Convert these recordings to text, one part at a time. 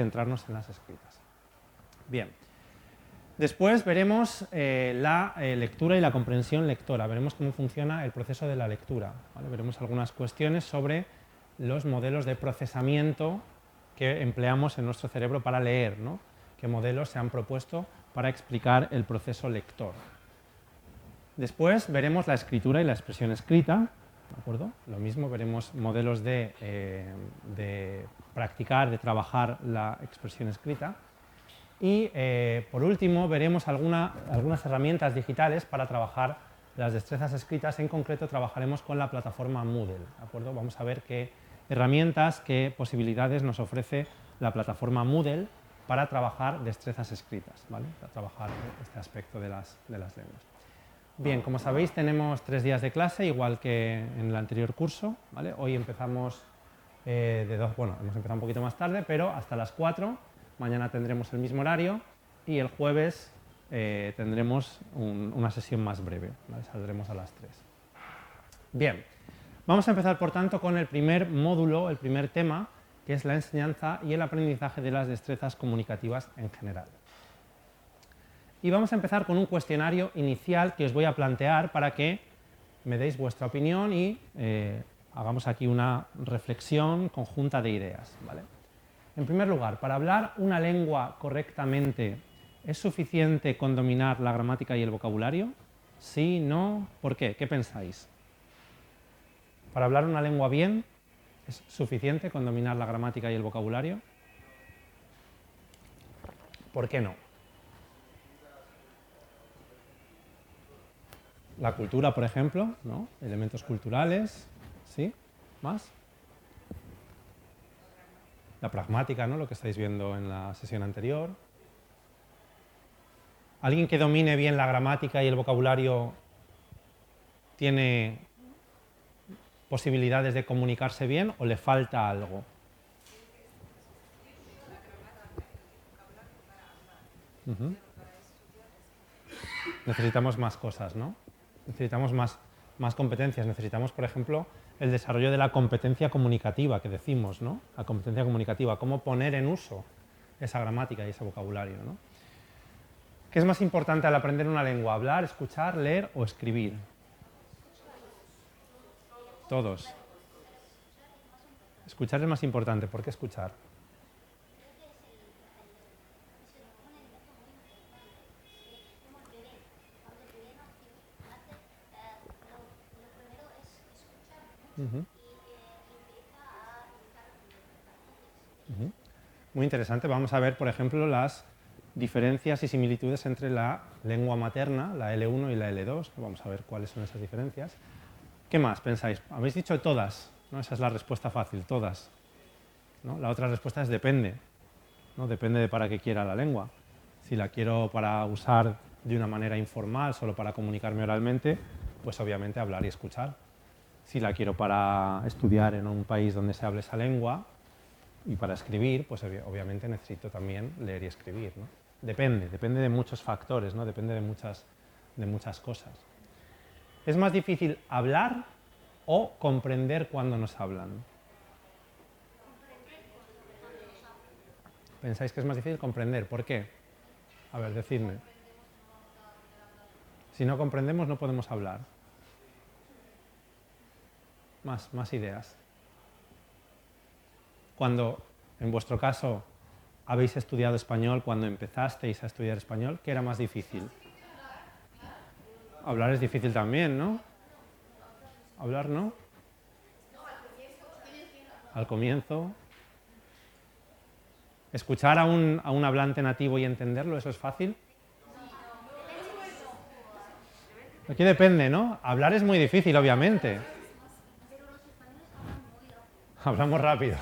centrarnos en las escritas. Bien. Después veremos la lectura y la comprensión lectora. Veremos cómo funciona el proceso de la lectura, ¿vale? Veremos algunas cuestiones sobre los modelos de procesamiento que empleamos en nuestro cerebro para leer, ¿no? Qué modelos se han propuesto para explicar el proceso lector. Después veremos la escritura y la expresión escrita, ¿de acuerdo? Lo mismo, veremos modelos de practicar, de trabajar la expresión escrita. Y por último veremos algunas herramientas digitales para trabajar las destrezas escritas. En concreto trabajaremos con la plataforma Moodle, ¿de acuerdo? Vamos a ver qué herramientas, qué posibilidades nos ofrece la plataforma Moodle para trabajar destrezas escritas, ¿vale? Para trabajar este aspecto de las lenguas. Bien, como sabéis tenemos 3 días de clase, igual que en el anterior curso, ¿vale? Hoy empezamos hemos empezado un poquito más tarde, pero hasta las 4. Mañana tendremos el mismo horario y el jueves tendremos una sesión más breve, ¿vale? Saldremos a las 3. Bien, vamos a empezar por tanto con el primer módulo, el primer tema, que es la enseñanza y el aprendizaje de las destrezas comunicativas en general. Y vamos a empezar con un cuestionario inicial que os voy a plantear para que me deis vuestra opinión y hagamos aquí una reflexión conjunta de ideas, ¿vale? En primer lugar, para hablar una lengua correctamente, ¿es suficiente con dominar la gramática y el vocabulario? ¿Sí? ¿No? ¿Por qué? ¿Qué pensáis? ¿Para hablar una lengua bien, es suficiente con dominar la gramática y el vocabulario? ¿Por qué no? La cultura, por ejemplo, ¿no? Elementos culturales, ¿sí? ¿Más? La pragmática, ¿no? Lo que estáis viendo en la sesión anterior. ¿Alguien que domine bien la gramática y el vocabulario tiene posibilidades de comunicarse bien o le falta algo? Necesitamos más cosas, ¿no? Necesitamos más competencias. Necesitamos, por ejemplo, el desarrollo de la competencia comunicativa que decimos, ¿no? La competencia comunicativa, cómo poner en uso esa gramática y ese vocabulario, ¿no? ¿Qué es más importante al aprender una lengua? ¿Hablar, escuchar, leer o escribir? Todos. Escuchar es más importante. ¿Por qué escuchar? Muy interesante. Vamos a ver, por ejemplo, las diferencias y similitudes entre la lengua materna, la L1 y la L2. Vamos a ver cuáles son esas diferencias. ¿Qué más pensáis? Habéis dicho todas, ¿no? Esa es la respuesta fácil, todas, ¿no? La otra respuesta es depende, ¿no? Depende de para qué quiera la lengua. Si la quiero para usar de una manera informal, solo para comunicarme oralmente, pues obviamente hablar y escuchar. Si la quiero para estudiar en un país donde se hable esa lengua y para escribir, pues obviamente necesito también leer y escribir, ¿no? Depende de muchos factores, ¿no? Depende de muchas cosas. ¿Es más difícil hablar o comprender cuando nos hablan? ¿Pensáis que es más difícil comprender? ¿Por qué? A ver, decidme. Si no comprendemos no podemos hablar. Más ideas. Cuando, en vuestro caso, habéis estudiado español, cuando empezasteis a estudiar español, ¿qué era más difícil? Hablar es difícil también, ¿no? ¿Hablar no? Al comienzo. ¿Escuchar a un hablante nativo y entenderlo, eso es fácil? Aquí depende, ¿no? Hablar es muy difícil, obviamente. Hablamos rápido.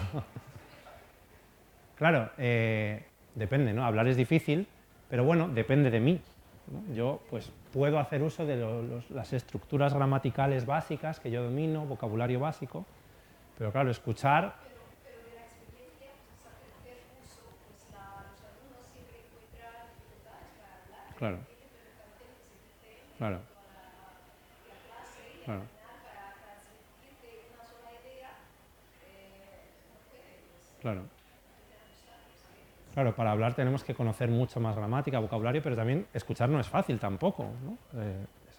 Claro, depende, ¿no? Hablar es difícil, pero bueno, depende de mí, ¿no? Yo pues puedo hacer uso de las estructuras gramaticales básicas que yo domino, vocabulario básico, pero claro, escuchar... Claro. Claro. Claro. Claro. Claro, para hablar tenemos que conocer mucho más gramática, vocabulario, pero también escuchar no es fácil tampoco, ¿no?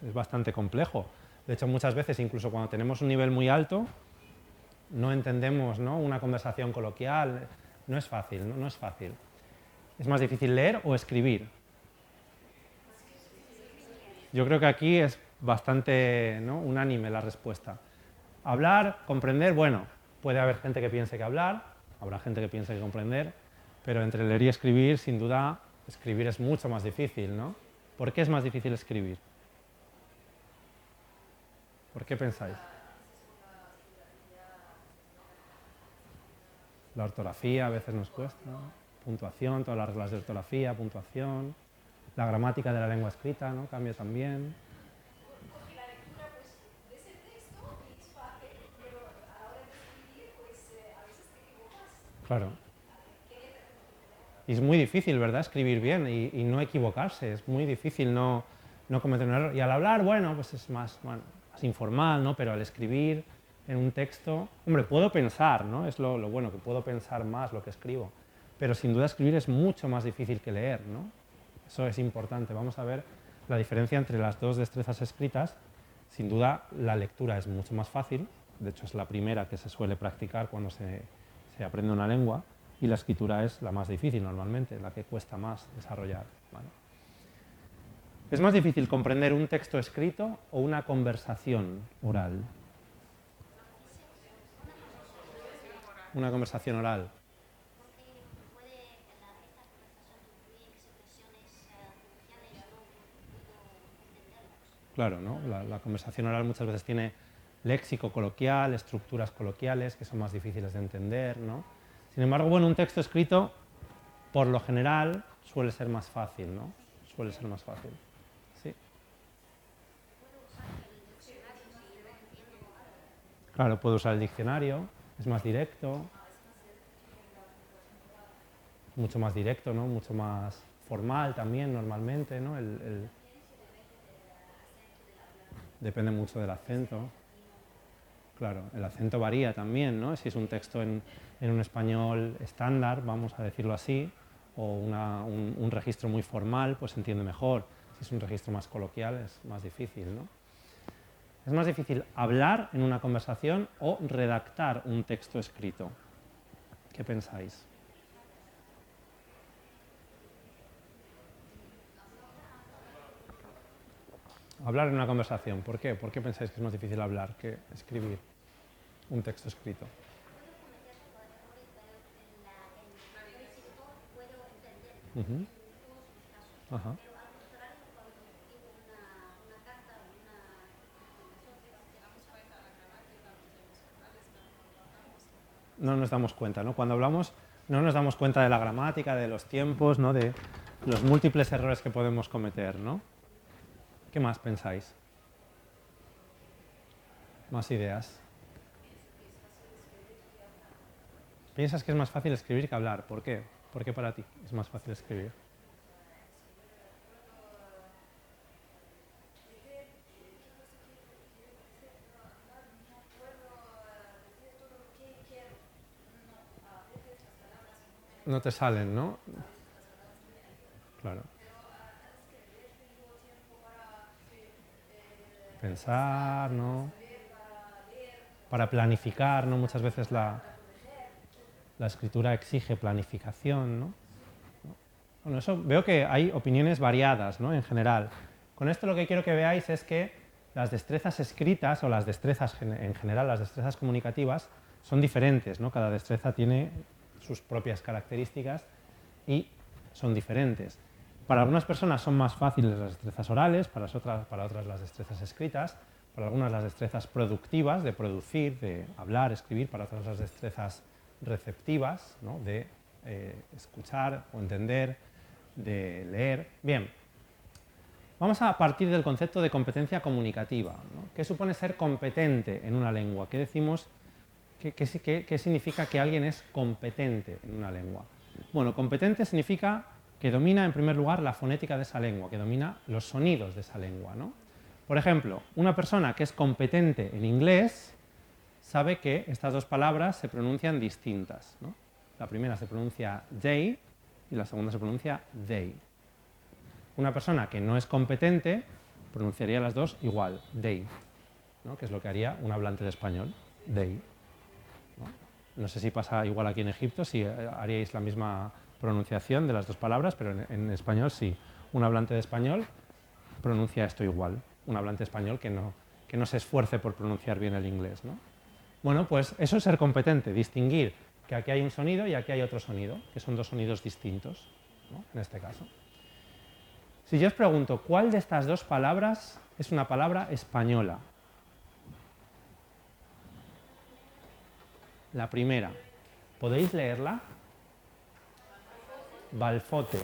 Es bastante complejo. De hecho, muchas veces, incluso cuando tenemos un nivel muy alto, no entendemos, ¿no?, una conversación coloquial. No es fácil, ¿no? No es fácil. ¿Es más difícil leer o escribir? Yo creo que aquí es bastante, ¿no?, unánime la respuesta. Hablar, comprender, bueno, puede haber gente que piense que hablar, habrá gente que piense que comprender, pero entre leer y escribir, sin duda, escribir es mucho más difícil, ¿no? ¿Por qué es más difícil escribir? ¿Por qué pensáis? La ortografía a veces nos cuesta, puntuación, todas las reglas de ortografía, puntuación, la gramática de la lengua escrita, ¿no?, cambia también. Porque la lectura, pues, ves el texto y es fácil, pero a la hora de escribir, pues, a veces te equivocas. Claro. Y es muy difícil, ¿verdad?, escribir bien y no equivocarse, es muy difícil no cometer un error. Y al hablar, bueno, pues es más, bueno, más informal, ¿no? Pero al escribir en un texto, hombre, puedo pensar, ¿no? Es lo bueno, que puedo pensar más lo que escribo. Pero sin duda escribir es mucho más difícil que leer, ¿no? Eso es importante. Vamos a ver la diferencia entre las dos destrezas escritas. Sin duda, la lectura es mucho más fácil, de hecho es la primera que se suele practicar cuando se aprende una lengua, y la escritura es la más difícil normalmente, la que cuesta más desarrollar, ¿vale? ¿Es más difícil comprender un texto escrito o una conversación oral? Una conversación oral. Claro, ¿no? La conversación oral muchas veces tiene léxico coloquial, estructuras coloquiales que son más difíciles de entender, ¿no? Sin embargo, bueno, un texto escrito, por lo general, suele ser más fácil, ¿no? Suele ser más fácil. Sí. Claro, puedo usar el diccionario, es más directo, mucho más directo, ¿no? Mucho más formal también, normalmente, ¿no? Depende mucho del acento. Claro, el acento varía también, ¿no? Si es un texto en un español estándar, vamos a decirlo así, o un registro muy formal, pues se entiende mejor. Si es un registro más coloquial, es más difícil, ¿no? ¿Es más difícil hablar en una conversación o redactar un texto escrito? ¿Qué pensáis? Hablar en una conversación, ¿por qué? ¿Por qué pensáis que es más difícil hablar que escribir un texto escrito? Uh-huh. Ajá. No nos damos cuenta, ¿no? Cuando hablamos no nos damos cuenta de la gramática, de los tiempos, ¿no?, de los múltiples errores que podemos cometer, ¿no? ¿Qué más pensáis? ¿Más ideas? ¿Piensas que es más fácil escribir que hablar? ¿Por qué? ¿Por qué para ti es más fácil escribir? No te salen, ¿no? Claro. Pensar, ¿no? Para planificar, ¿no? Muchas veces la escritura exige planificación, ¿no? Bueno, eso veo que hay opiniones variadas, ¿no?, en general. Con esto lo que quiero que veáis es que las destrezas escritas o las destrezas en general, las destrezas comunicativas, son diferentes, ¿no? Cada destreza tiene sus propias características y son diferentes. Para algunas personas son más fáciles las destrezas orales, para otras las destrezas escritas, para algunas las destrezas productivas, de producir, de hablar, escribir, para otras las destrezas receptivas, ¿no?, de escuchar o entender, de leer. Bien, vamos a partir del concepto de competencia comunicativa, ¿no? ¿Qué supone ser competente en una lengua? ¿Qué decimos? ¿Qué significa que alguien es competente en una lengua? Bueno, competente significa que domina en primer lugar la fonética de esa lengua, que domina los sonidos de esa lengua, ¿no? Por ejemplo, una persona que es competente en inglés sabe que estas dos palabras se pronuncian distintas, ¿no? La primera se pronuncia day y la segunda se pronuncia they. Una persona que no es competente pronunciaría las dos igual, they, ¿no? Que es lo que haría un hablante de español, they. No sé si pasa igual aquí en Egipto, si haríais la misma pronunciación de las dos palabras, pero en español sí. Un hablante de español pronuncia esto igual. Un hablante español que no se esfuerce por pronunciar bien el inglés, ¿no? Bueno, pues eso es ser competente, distinguir que aquí hay un sonido y aquí hay otro sonido, que son dos sonidos distintos, ¿no? En este caso. Si yo os pregunto, ¿cuál de estas dos palabras es una palabra española? La primera, ¿podéis leerla? Balfote.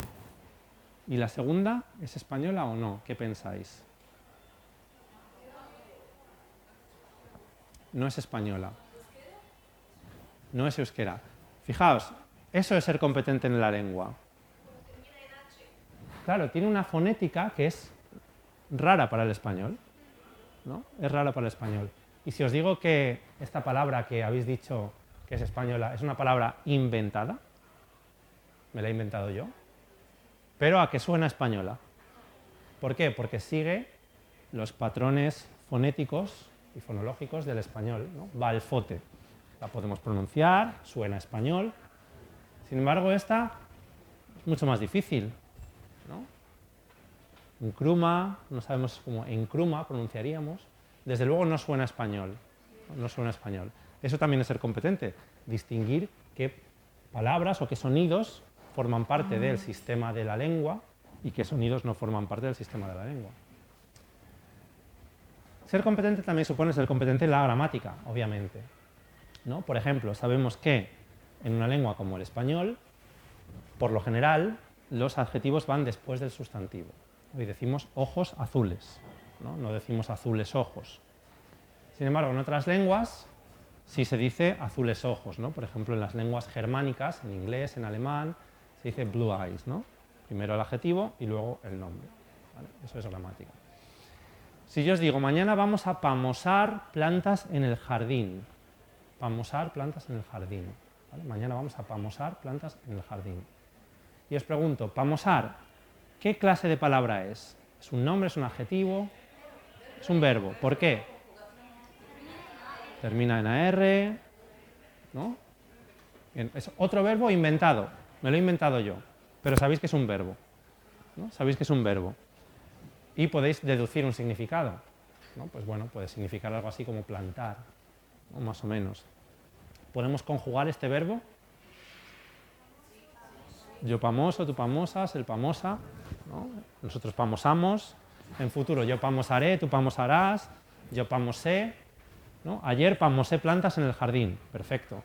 ¿Y la segunda es española o no? ¿Qué pensáis? No es española. No es euskera. Fijaos, eso es ser competente en la lengua. Claro, tiene una fonética que es rara para el español, ¿no? Es rara para el español. Y si os digo que esta palabra que habéis dicho que es española es una palabra inventada, me la he inventado yo, pero a que suena española. ¿Por qué? Porque sigue los patrones fonéticos y fonológicos del español, ¿no? Balfote. La podemos pronunciar, suena español. Sin embargo, esta es mucho más difícil, ¿no? Encruma, no sabemos cómo encruma pronunciaríamos. Desde luego no suena español, no suena español. Eso también es ser competente, distinguir qué palabras o qué sonidos forman parte del sistema de la lengua y qué sonidos no forman parte del sistema de la lengua. Ser competente también supone ser competente en la gramática, obviamente, ¿no? Por ejemplo, sabemos que en una lengua como el español, por lo general, los adjetivos van después del sustantivo. Hoy decimos ojos azules, ¿no? No decimos azules ojos. Sin embargo, en otras lenguas sí se dice azules ojos, ¿no? Por ejemplo, en las lenguas germánicas, en inglés, en alemán, se dice blue eyes, ¿no? Primero el adjetivo y luego el nombre, ¿vale? Eso es gramática. Si yo os digo, mañana vamos a pamosar plantas en el jardín. Pamosar plantas en el jardín, ¿vale? Mañana vamos a pamosar plantas en el jardín. Y os pregunto, pamosar, ¿qué clase de palabra es? ¿Es un nombre, es un adjetivo? Es un verbo. ¿Por qué? Termina en AR, ¿no? Bien, es otro verbo inventado. Me lo he inventado yo, pero sabéis que es un verbo, ¿no? Sabéis que es un verbo. Y podéis deducir un significado, ¿no? Pues bueno, puede significar algo así como plantar, ¿no? Más o menos. ¿Podemos conjugar este verbo? Yo pamoso, tú pamosas, él pamosa, ¿no? Nosotros pamosamos. En futuro yo pamosaré, tú pamosarás, yo pamosé, ¿no? Ayer pamosé plantas en el jardín. Perfecto.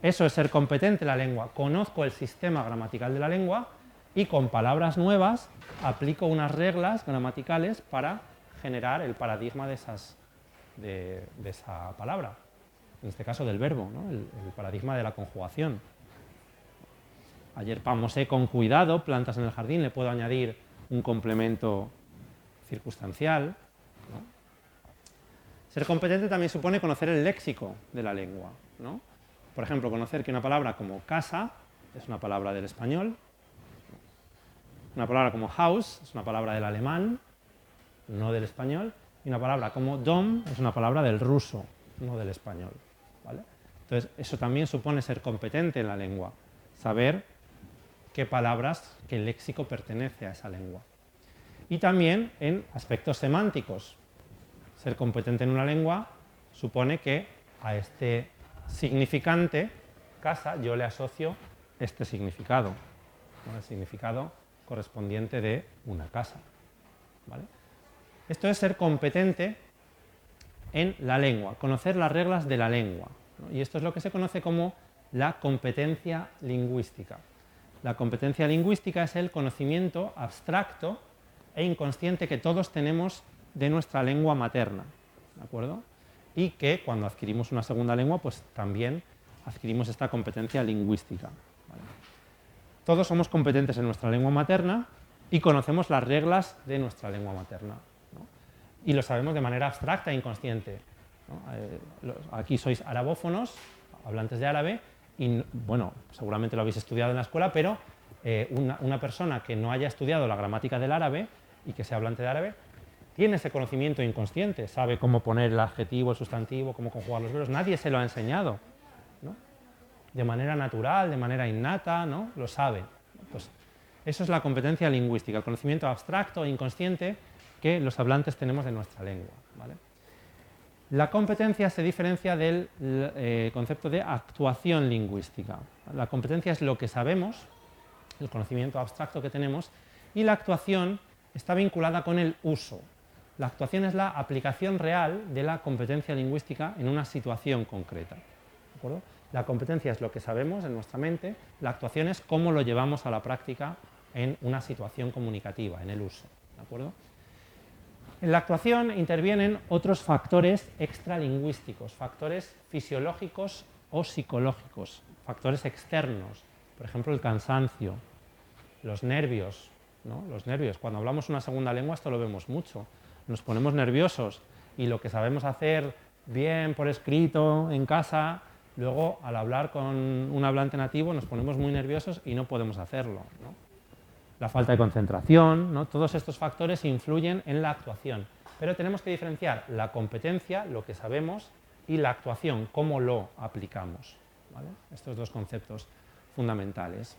Eso es ser competente en la lengua. Conozco el sistema gramatical de la lengua y con palabras nuevas aplico unas reglas gramaticales para generar el paradigma de esa palabra. En este caso del verbo, ¿no? El paradigma de la conjugación. Ayer pamosé con cuidado plantas en el jardín, le puedo añadir un complemento circunstancial, ¿no? Ser competente también supone conocer el léxico de la lengua, ¿no? Por ejemplo, conocer que una palabra como casa es una palabra del español, una palabra como house es una palabra del alemán, no del español, y una palabra como dom es una palabra del ruso, no del español, ¿vale? Entonces, eso también supone ser competente en la lengua, saber qué palabras, qué léxico pertenece a esa lengua. Y también en aspectos semánticos. Ser competente en una lengua supone que a este significante, casa, yo le asocio este significado, ¿no? El significado correspondiente de una casa, ¿vale? Esto es ser competente en la lengua, conocer las reglas de la lengua, ¿no? Y esto es lo que se conoce como la competencia lingüística. La competencia lingüística es el conocimiento abstracto e inconsciente que todos tenemos de nuestra lengua materna, ¿de acuerdo? Y que cuando adquirimos una segunda lengua, pues también adquirimos esta competencia lingüística, ¿vale? Todos somos competentes en nuestra lengua materna y conocemos las reglas de nuestra lengua materna, ¿no? Y lo sabemos de manera abstracta e inconsciente, ¿no? Aquí sois arabófonos, hablantes de árabe, y bueno, seguramente lo habéis estudiado en la escuela, pero una persona que no haya estudiado la gramática del árabe y que sea hablante de árabe, tiene ese conocimiento inconsciente, sabe cómo poner el adjetivo, el sustantivo, cómo conjugar los verbos, nadie se lo ha enseñado, ¿no? De manera natural, de manera innata, ¿no? Lo sabe. Pues eso es la competencia lingüística, el conocimiento abstracto e inconsciente que los hablantes tenemos de nuestra lengua, ¿vale? La competencia se diferencia del concepto de actuación lingüística. La competencia es lo que sabemos, el conocimiento abstracto que tenemos, y la actuación está vinculada con el uso. La actuación es la aplicación real de la competencia lingüística en una situación concreta, ¿de acuerdo? La competencia es lo que sabemos en nuestra mente, la actuación es cómo lo llevamos a la práctica en una situación comunicativa, en el uso, ¿de acuerdo? En la actuación intervienen otros factores extralingüísticos, factores fisiológicos o psicológicos, factores externos, por ejemplo el cansancio, los nervios, ¿no? Los nervios, cuando hablamos una segunda lengua esto lo vemos mucho, nos ponemos nerviosos y lo que sabemos hacer bien por escrito en casa, luego al hablar con un hablante nativo nos ponemos muy nerviosos y no podemos hacerlo, ¿no? La falta de concentración, ¿no? Todos estos factores influyen en la actuación, pero tenemos que diferenciar la competencia, lo que sabemos, y la actuación, cómo lo aplicamos, ¿vale? Estos dos conceptos fundamentales.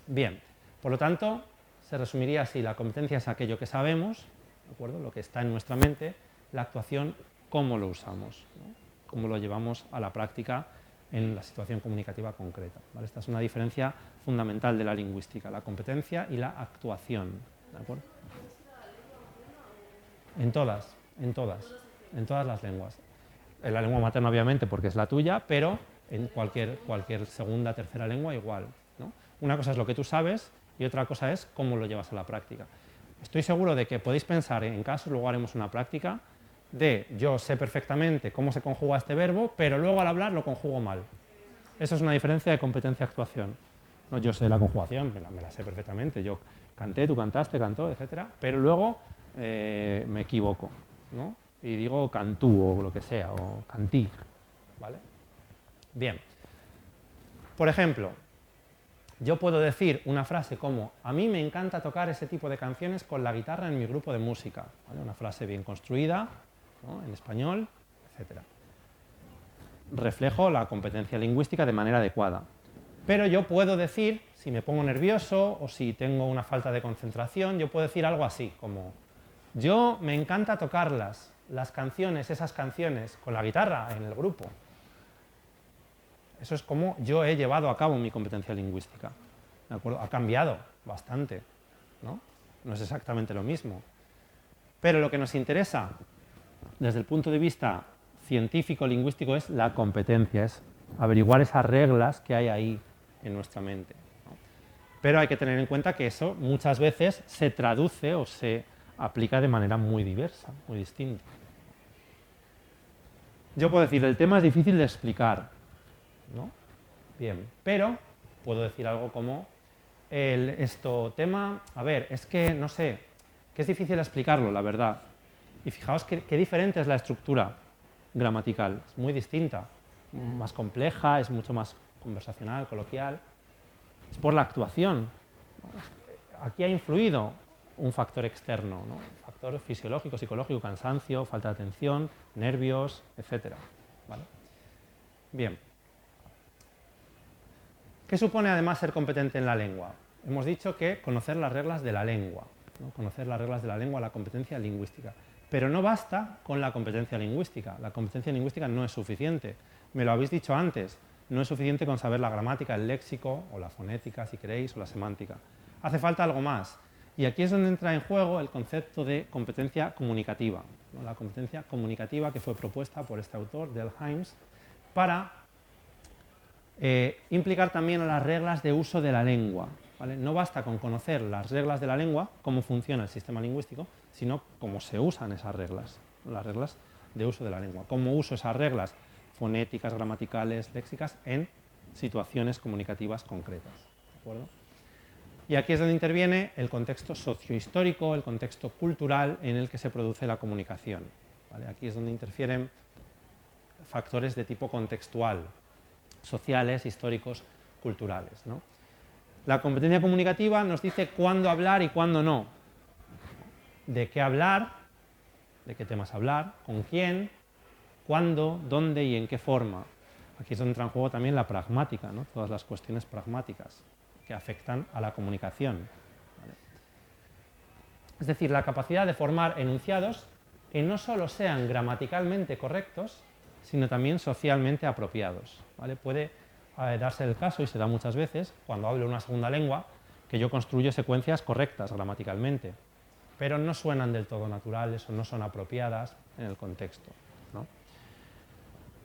Bien, por lo tanto, se resumiría así: la competencia es aquello que sabemos, ¿de acuerdo? Lo que está en nuestra mente, la actuación, cómo lo usamos, ¿no? Cómo lo llevamos a la práctica en la situación comunicativa concreta, ¿vale? Esta es una diferencia fundamental de la lingüística, la competencia y la actuación, ¿de acuerdo? En todas las lenguas. En la lengua materna obviamente porque es la tuya, pero en cualquier segunda, tercera lengua igual, ¿no? Una cosa es lo que tú sabes y otra cosa es cómo lo llevas a la práctica. Estoy seguro de que podéis pensar en casos, luego haremos una práctica, de yo sé perfectamente cómo se conjuga este verbo, pero luego al hablar lo conjugo mal. Eso es una diferencia de competencia-actuación. No, yo sé la conjugación, me la sé perfectamente, yo canté, tú cantaste, cantó, etc. Pero luego me equivoco, ¿no? Y digo cantú o lo que sea, o cantí, ¿vale? Bien. Por ejemplo, yo puedo decir una frase como: a mí me encanta tocar ese tipo de canciones con la guitarra en mi grupo de música, ¿vale? Una frase bien construida, ¿no? En español, etc. Reflejo la competencia lingüística de manera adecuada. Pero yo puedo decir, si me pongo nervioso o si tengo una falta de concentración, yo puedo decir algo así, como: yo me encanta tocarlas, las canciones, esas canciones, con la guitarra en el grupo. Eso es como yo he llevado a cabo mi competencia lingüística, ¿de acuerdo? Ha cambiado bastante, ¿no? No es exactamente lo mismo. Pero lo que nos interesa desde el punto de vista científico-lingüístico es la competencia, es averiguar esas reglas que hay ahí en nuestra mente, ¿no? Pero hay que tener en cuenta que eso muchas veces se traduce o se aplica de manera muy diversa, muy distinta. Yo puedo decir, el tema es difícil de explicar, ¿no? Bien, pero puedo decir algo como tema, a ver, es que no sé, que es difícil explicarlo, la verdad. Y fijaos qué diferente es la estructura gramatical, es muy distinta, más compleja, es mucho más conversacional, coloquial. Es por la actuación. Aquí ha influido un factor externo, ¿no? Un factor fisiológico, psicológico, cansancio, falta de atención, nervios, etc. ¿Vale? Bien. ¿Qué supone además ser competente en la lengua? Hemos dicho que conocer las reglas de la lengua, ¿no? Conocer las reglas de la lengua, la competencia lingüística. Pero no basta con la competencia lingüística. La competencia lingüística no es suficiente. Me lo habéis dicho antes. No es suficiente con saber la gramática, el léxico, o la fonética, si queréis, o la semántica. Hace falta algo más. Y aquí es donde entra en juego el concepto de competencia comunicativa, ¿no? La competencia comunicativa que fue propuesta por este autor, Del Hymes, para implicar también las reglas de uso de la lengua, ¿vale? No basta con conocer las reglas de la lengua, cómo funciona el sistema lingüístico, sino cómo se usan esas reglas, las reglas de uso de la lengua. Cómo uso esas reglas fonéticas, gramaticales, léxicas en situaciones comunicativas concretas, ¿de acuerdo? Y aquí es donde interviene el contexto sociohistórico, el contexto cultural en el que se produce la comunicación, ¿vale? Aquí es donde interfieren factores de tipo contextual, sociales, históricos, culturales, ¿no? La competencia comunicativa nos dice cuándo hablar y cuándo no. De qué hablar, de qué temas hablar, con quién, cuándo, dónde y en qué forma. Aquí es donde entra en juego también la pragmática, ¿no? Todas las cuestiones pragmáticas que afectan a la comunicación. ¿Vale? Es decir, la capacidad de formar enunciados que no solo sean gramaticalmente correctos, sino también socialmente apropiados. ¿Vale? Puede darse el caso, y se da muchas veces, cuando hablo una segunda lengua, que yo construyo secuencias correctas gramaticalmente, pero no suenan del todo naturales o no son apropiadas en el contexto, ¿no?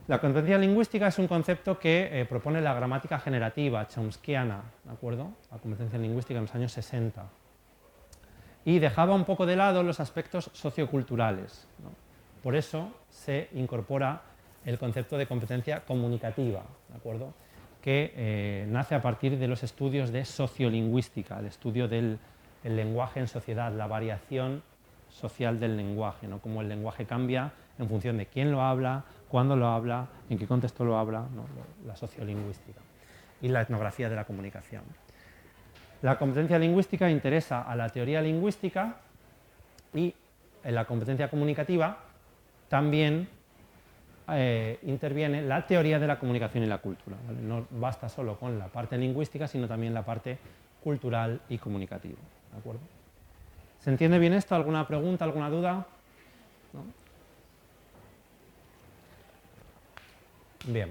La competencia lingüística es un concepto que propone la gramática generativa chomskiana, ¿de acuerdo? La competencia lingüística en los años 60. Y dejaba un poco de lado los aspectos socioculturales, ¿no? Por eso se incorpora el concepto de competencia comunicativa, ¿de acuerdo? Que nace a partir de los estudios de sociolingüística, el estudio del lenguaje en sociedad, la variación social del lenguaje, ¿no? Cómo el lenguaje cambia en función de quién lo habla, cuándo lo habla, en qué contexto lo habla, ¿no? La sociolingüística y la etnografía de la comunicación. La competencia lingüística interesa a la teoría lingüística y en la competencia comunicativa también interviene la teoría de la comunicación y la cultura, ¿vale? No basta solo con la parte lingüística, sino también la parte cultural y comunicativa, ¿de acuerdo? ¿Se entiende bien esto? ¿Alguna pregunta, alguna duda? ¿No? Bien.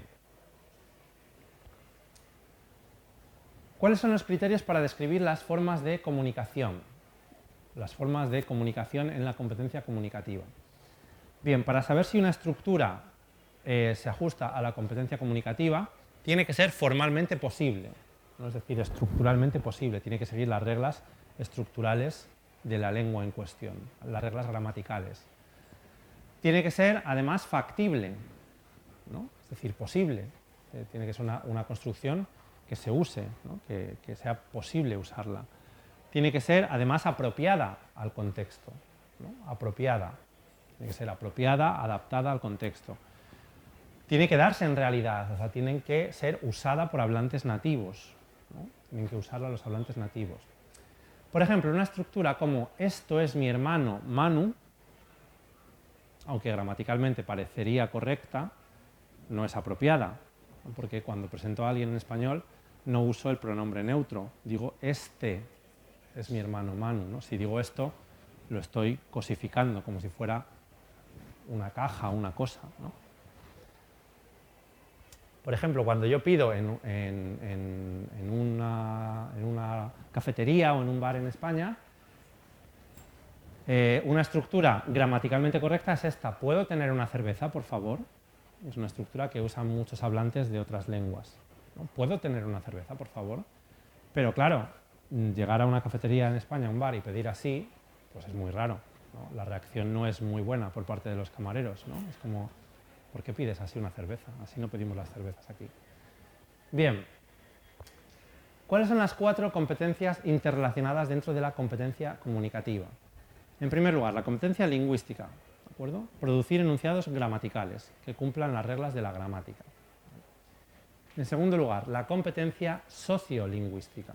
¿Cuáles son los criterios para describir las formas de comunicación? Las formas de comunicación en la competencia comunicativa. Bien, para saber si una estructura se ajusta a la competencia comunicativa, tiene que ser formalmente posible, ¿no? Es decir, estructuralmente posible, tiene que seguir las reglas estructurales de la lengua en cuestión, las reglas gramaticales. Tiene que ser, además, factible, ¿no? Es decir, posible. Tiene que ser una construcción que se use, ¿no? que sea posible usarla. Tiene que ser, además, apropiada al contexto, ¿no? Apropiada. Tiene que ser apropiada, adaptada al contexto. Tiene que darse en realidad, o sea, tienen que ser usada por hablantes nativos, ¿no? Tienen que usarla los hablantes nativos. Por ejemplo, una estructura como esto es mi hermano Manu, aunque gramaticalmente parecería correcta, no es apropiada, ¿no? Porque cuando presento a alguien en español no uso el pronombre neutro, digo este es mi hermano Manu, ¿no? Si digo esto, lo estoy cosificando como si fuera una caja, una cosa, ¿no? Por ejemplo, cuando yo pido en una cafetería o en un bar en España, una estructura gramaticalmente correcta es esta. ¿Puedo tener una cerveza, por favor? Es una estructura que usan muchos hablantes de otras lenguas, ¿no? ¿Puedo tener una cerveza, por favor? Pero claro, llegar a una cafetería en España, a un bar, y pedir así, pues es muy raro, ¿no? La reacción no es muy buena por parte de los camareros, ¿no? Es como, ¿por qué pides así una cerveza? Así no pedimos las cervezas aquí. Bien. ¿Cuáles son las 4 competencias interrelacionadas dentro de la competencia comunicativa? En primer lugar, la competencia lingüística, ¿de acuerdo? Producir enunciados gramaticales que cumplan las reglas de la gramática. En segundo lugar, la competencia sociolingüística,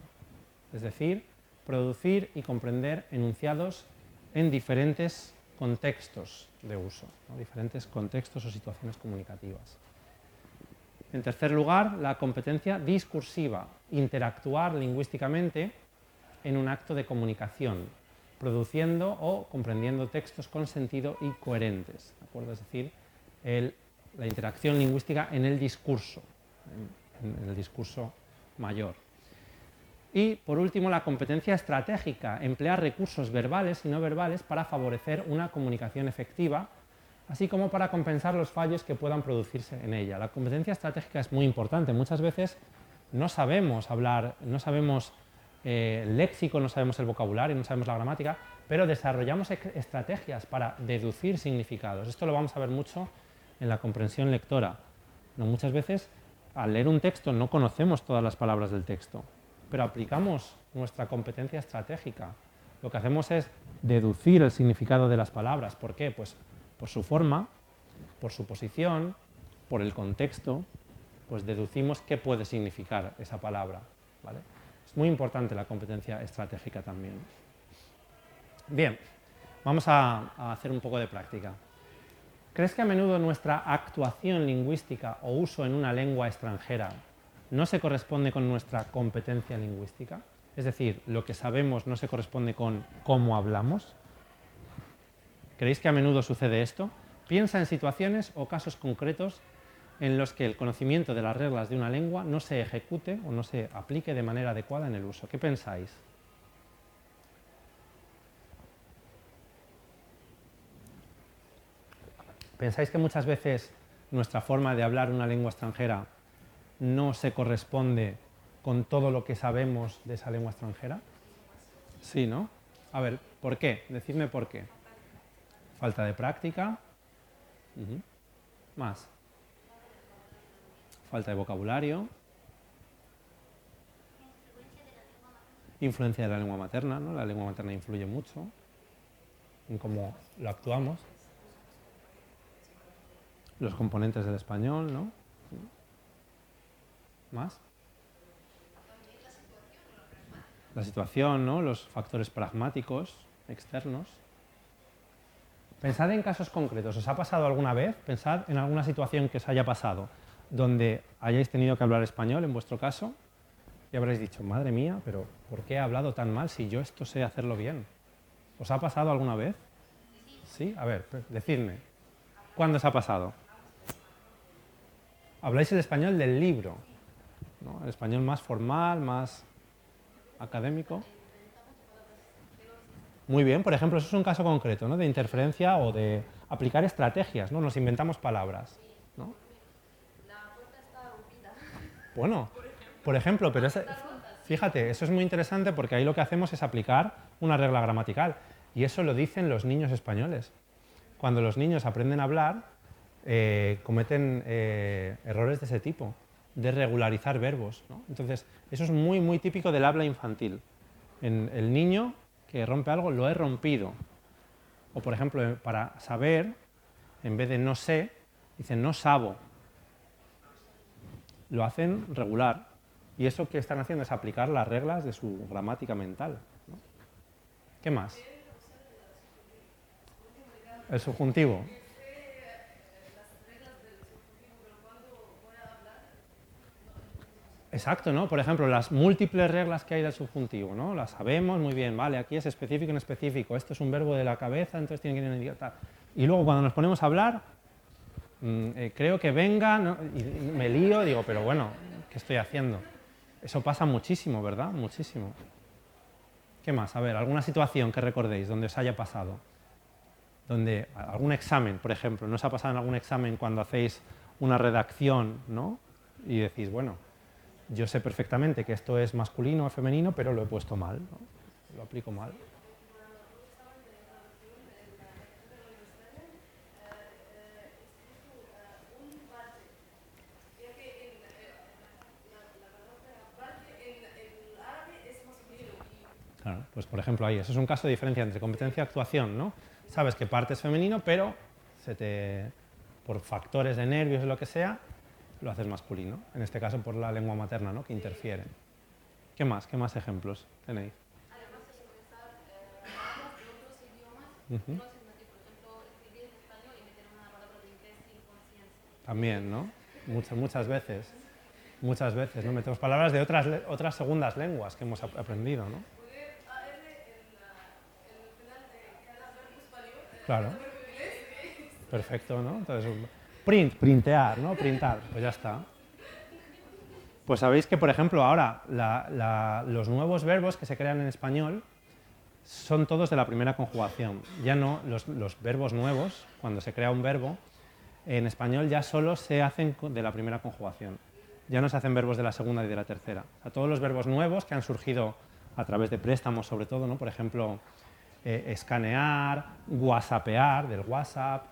es decir, producir y comprender enunciados en diferentes contextos de uso, ¿no? Diferentes contextos o situaciones comunicativas. En tercer lugar, la competencia discursiva, interactuar lingüísticamente en un acto de comunicación, produciendo o comprendiendo textos con sentido y coherentes, ¿de acuerdo? Es decir, la interacción lingüística en el discurso mayor. Y, por último, la competencia estratégica, emplear recursos verbales y no verbales para favorecer una comunicación efectiva, así como para compensar los fallos que puedan producirse en ella. La competencia estratégica es muy importante. Muchas veces no sabemos hablar, no sabemos el léxico, no sabemos el vocabulario, no sabemos la gramática, pero desarrollamos estrategias para deducir significados. Esto lo vamos a ver mucho en la comprensión lectora. ¿No? Muchas veces, al leer un texto, no conocemos todas las palabras del texto, pero aplicamos nuestra competencia estratégica. Lo que hacemos es deducir el significado de las palabras. ¿Por qué? Pues por su forma, por su posición, por el contexto, pues deducimos qué puede significar esa palabra, ¿vale? Es muy importante la competencia estratégica también. Bien, vamos a hacer un poco de práctica. ¿Crees que a menudo nuestra actuación lingüística o uso en una lengua extranjera no se corresponde con nuestra competencia lingüística? Es decir, lo que sabemos no se corresponde con cómo hablamos. ¿Creéis que a menudo sucede esto? Piensa en situaciones o casos concretos en los que el conocimiento de las reglas de una lengua no se ejecute o no se aplique de manera adecuada en el uso. ¿Qué pensáis? ¿Pensáis que muchas veces nuestra forma de hablar una lengua extranjera no se corresponde con todo lo que sabemos de esa lengua extranjera? Sí, ¿no? A ver, ¿por qué? Decidme por qué. Falta de práctica. Más. Falta de vocabulario. Influencia de la lengua materna, ¿no? La lengua materna influye mucho en cómo lo actuamos. Los componentes del español, ¿no? ¿Más? La situación, ¿no? Los factores pragmáticos externos. Pensad en casos concretos. ¿Os ha pasado alguna vez? Pensad en alguna situación que os haya pasado donde hayáis tenido que hablar español, en vuestro caso, y habréis dicho, madre mía, pero ¿por qué he hablado tan mal si yo esto sé hacerlo bien? ¿Os ha pasado alguna vez? Sí, a ver, decidme. ¿Cuándo os ha pasado? Habláis el español del libro, ¿no? El español más formal, más académico. Muy bien, por ejemplo, eso es un caso concreto, ¿no? De interferencia o de aplicar estrategias, ¿no? Nos inventamos palabras, ¿no? La puerta está rompida. Bueno, por ejemplo, pero fíjate, eso es muy interesante porque ahí lo que hacemos es aplicar una regla gramatical y eso lo dicen los niños españoles. Cuando los niños aprenden a hablar, cometen errores de ese tipo, de regularizar verbos, ¿no? Entonces, eso es muy, muy típico del habla infantil. En el niño que rompe algo, lo he rompido. O, por ejemplo, para saber, en vez de no sé, dicen no sabo. Lo hacen regular. Y eso que están haciendo es aplicar las reglas de su gramática mental, ¿no? ¿Qué más? El subjuntivo. Exacto, ¿no? Por ejemplo, las múltiples reglas que hay del subjuntivo, ¿no? Las sabemos muy bien, vale, aquí es específico en específico, esto es un verbo de la cabeza, entonces tiene que ir en indicar. Y luego cuando nos ponemos a hablar, creo que venga, ¿no? Y me lío, digo, pero bueno, ¿qué estoy haciendo? Eso pasa muchísimo, ¿verdad? Muchísimo. ¿Qué más? A ver, alguna situación que recordéis donde os haya pasado. Donde algún examen, por ejemplo, ¿no os ha pasado en algún examen cuando hacéis una redacción, ¿no? Y decís, bueno, yo sé perfectamente que esto es masculino o femenino, pero lo he puesto mal, ¿no? Lo aplico mal. Claro, pues por ejemplo ahí, eso es un caso de diferencia entre competencia y actuación, ¿no? Sabes que parte es femenino, pero por factores de nervios o lo que sea, lo haces masculino. En este caso por la lengua materna, ¿no? Que interfiere. ¿Qué más? ¿Qué más ejemplos tenéis? Además de expresar palabras de otros idiomas, no es necesario, por ejemplo, escribir en español y meter una palabra de inglés sin conciencia. También, ¿no? Muchas veces. Muchas veces, ¿no? Metemos palabras de otras segundas lenguas que hemos aprendido, ¿no? Claro. Perfecto, ¿no? Entonces, printear, ¿no? Printar, pues ya está. Pues sabéis que, por ejemplo, ahora los nuevos verbos que se crean en español son todos de la primera conjugación. Ya no, los verbos nuevos, cuando se crea un verbo, en español ya solo se hacen de la primera conjugación. Ya no se hacen verbos de la segunda y de la tercera. O sea, todos los verbos nuevos que han surgido a través de préstamos, sobre todo, ¿no? Por ejemplo, escanear, whatsappear, del WhatsApp,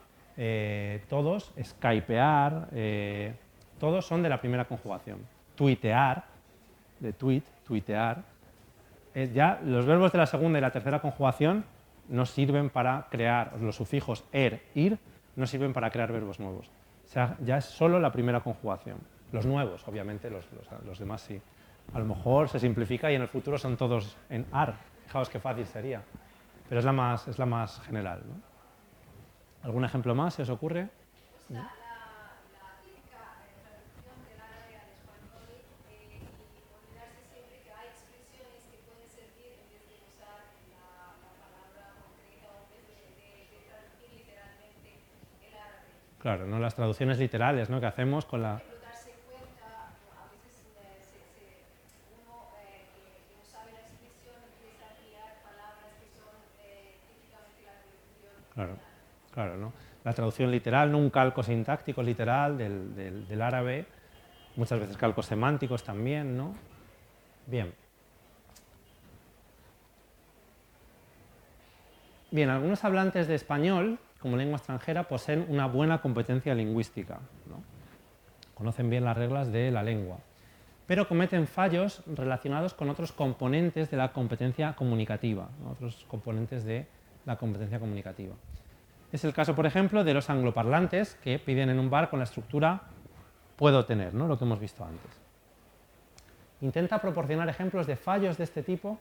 todos, skypear, todos son de la primera conjugación. Tuitear, de tweet, tuitear. Ya los verbos de la segunda y la tercera conjugación no sirven para crear, los sufijos ir, no sirven para crear verbos nuevos. O sea, ya es solo la primera conjugación. Los nuevos, obviamente, los demás sí. A lo mejor se simplifica y en el futuro son todos en AR. Fijaos qué fácil sería. Pero es la más general, ¿no? ¿Algún ejemplo más se os ocurre? Pues la típica traducción del árabe al español y olvidarse siempre que hay expresiones que pueden servir en vez de usar la palabra concreta o en vez de traducir literalmente el árabe. Claro, ¿no? Las traducciones literales, ¿no? Que hacemos con la... Por ejemplo, darse cuenta, a veces uno que no sabe la expresión empieza a emplear palabras que son típicamente la traducción. Claro, claro, ¿no? La traducción literal, ¿no? Un calco sintáctico literal del árabe, muchas veces calcos semánticos también, ¿no? Bien. Bien, algunos hablantes de español, como lengua extranjera, poseen una buena competencia lingüística, ¿no? Conocen bien las reglas de la lengua, pero cometen fallos relacionados con otros componentes de la competencia comunicativa, ¿no? Otros componentes de la competencia comunicativa. Es el caso, por ejemplo, de los angloparlantes que piden en un bar con la estructura puedo tener, ¿no? Lo que hemos visto antes. Intenta proporcionar ejemplos de fallos de este tipo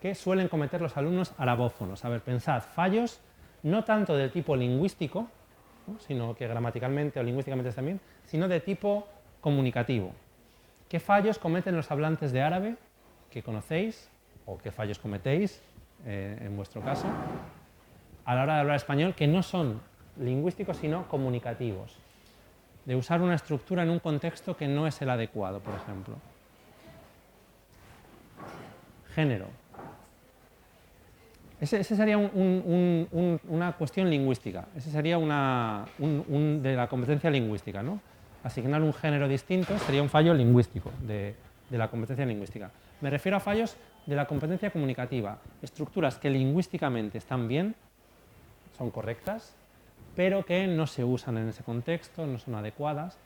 que suelen cometer los alumnos arabófonos. A ver, pensad, fallos no tanto del tipo lingüístico, ¿no? Sino que gramaticalmente o lingüísticamente también, sino de tipo comunicativo. ¿Qué fallos cometen los hablantes de árabe que conocéis o qué fallos cometéis en vuestro caso a la hora de hablar español que no son lingüísticos sino comunicativos? De usar una estructura en un contexto que no es el adecuado, por ejemplo. Género. Ese sería una cuestión lingüística. Ese sería de la competencia lingüística, ¿no? Asignar un género distinto sería un fallo lingüístico de la competencia lingüística. Me refiero a fallos de la competencia comunicativa. Estructuras que lingüísticamente están bien, son correctas, pero que no se usan en ese contexto, no son adecuadas.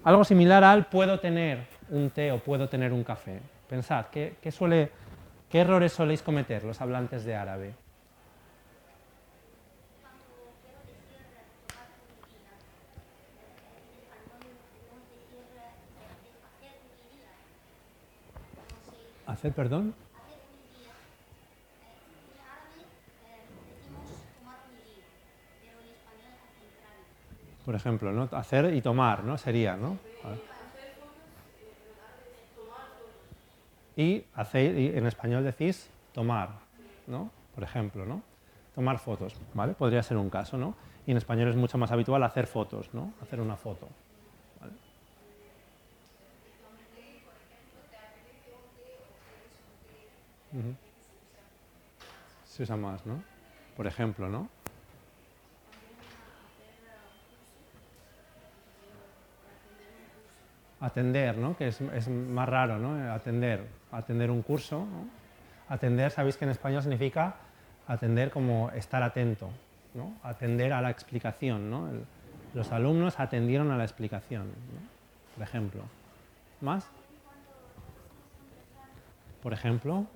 Algo similar al puedo tener un té o puedo tener un café. Pensad, ¿qué errores soléis cometer los hablantes de árabe? ¿Hacer, perdón? Por ejemplo, ¿no? Hacer y tomar, ¿no? Sería, ¿no? Y en español decís tomar, ¿no? Por ejemplo, ¿no? Tomar fotos, ¿vale? Podría ser un caso, ¿no? Y en español es mucho más habitual hacer fotos, ¿no? Hacer una foto, ¿vale? Se usa más, ¿no? Por ejemplo, ¿no? Atender, ¿no? Que es más raro, ¿no? Atender un curso, ¿no? Atender, sabéis que en español significa atender como estar atento, ¿no? Atender a la explicación, ¿no? Los alumnos atendieron a la explicación, ¿no? Por ejemplo. ¿Más? Por ejemplo.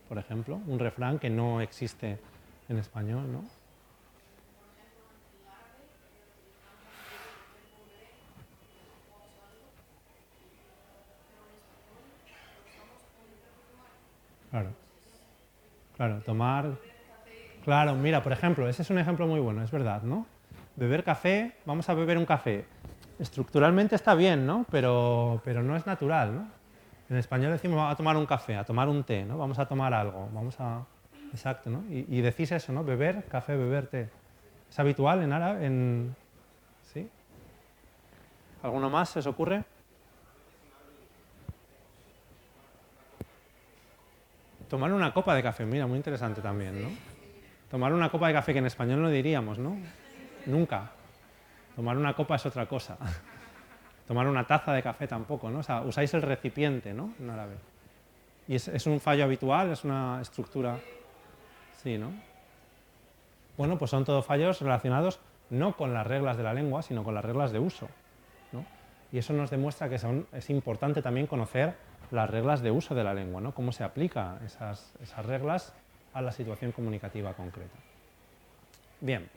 Por ejemplo, un refrán que no existe en español, ¿no? Claro. Claro, tomar... Claro, mira, por ejemplo, ese es un ejemplo muy bueno, es verdad, ¿no? Beber café, vamos a beber un café. Estructuralmente está bien, ¿no? Pero no es natural, ¿no? En español decimos a tomar un café, a tomar un té, ¿no? Vamos a tomar algo, vamos a... Exacto, ¿no? Y decís eso, ¿no? Beber café, beber té. ¿Es habitual en árabe? ¿Sí? ¿Alguno más se os ocurre? Tomar una copa de café, mira, muy interesante también, ¿no? Tomar una copa de café, que en español no diríamos, ¿no? Nunca. Tomar una copa es otra cosa. Tomar una taza de café tampoco, ¿no? O sea, usáis el recipiente, ¿no? En árabe. ¿Y es un fallo habitual? ¿Es una estructura? Sí, ¿no? Bueno, pues son todos fallos relacionados no con las reglas de la lengua, sino con las reglas de uso, ¿no? Y eso nos demuestra que es importante también conocer las reglas de uso de la lengua, ¿no? Cómo se aplican esas reglas a la situación comunicativa concreta. Bien.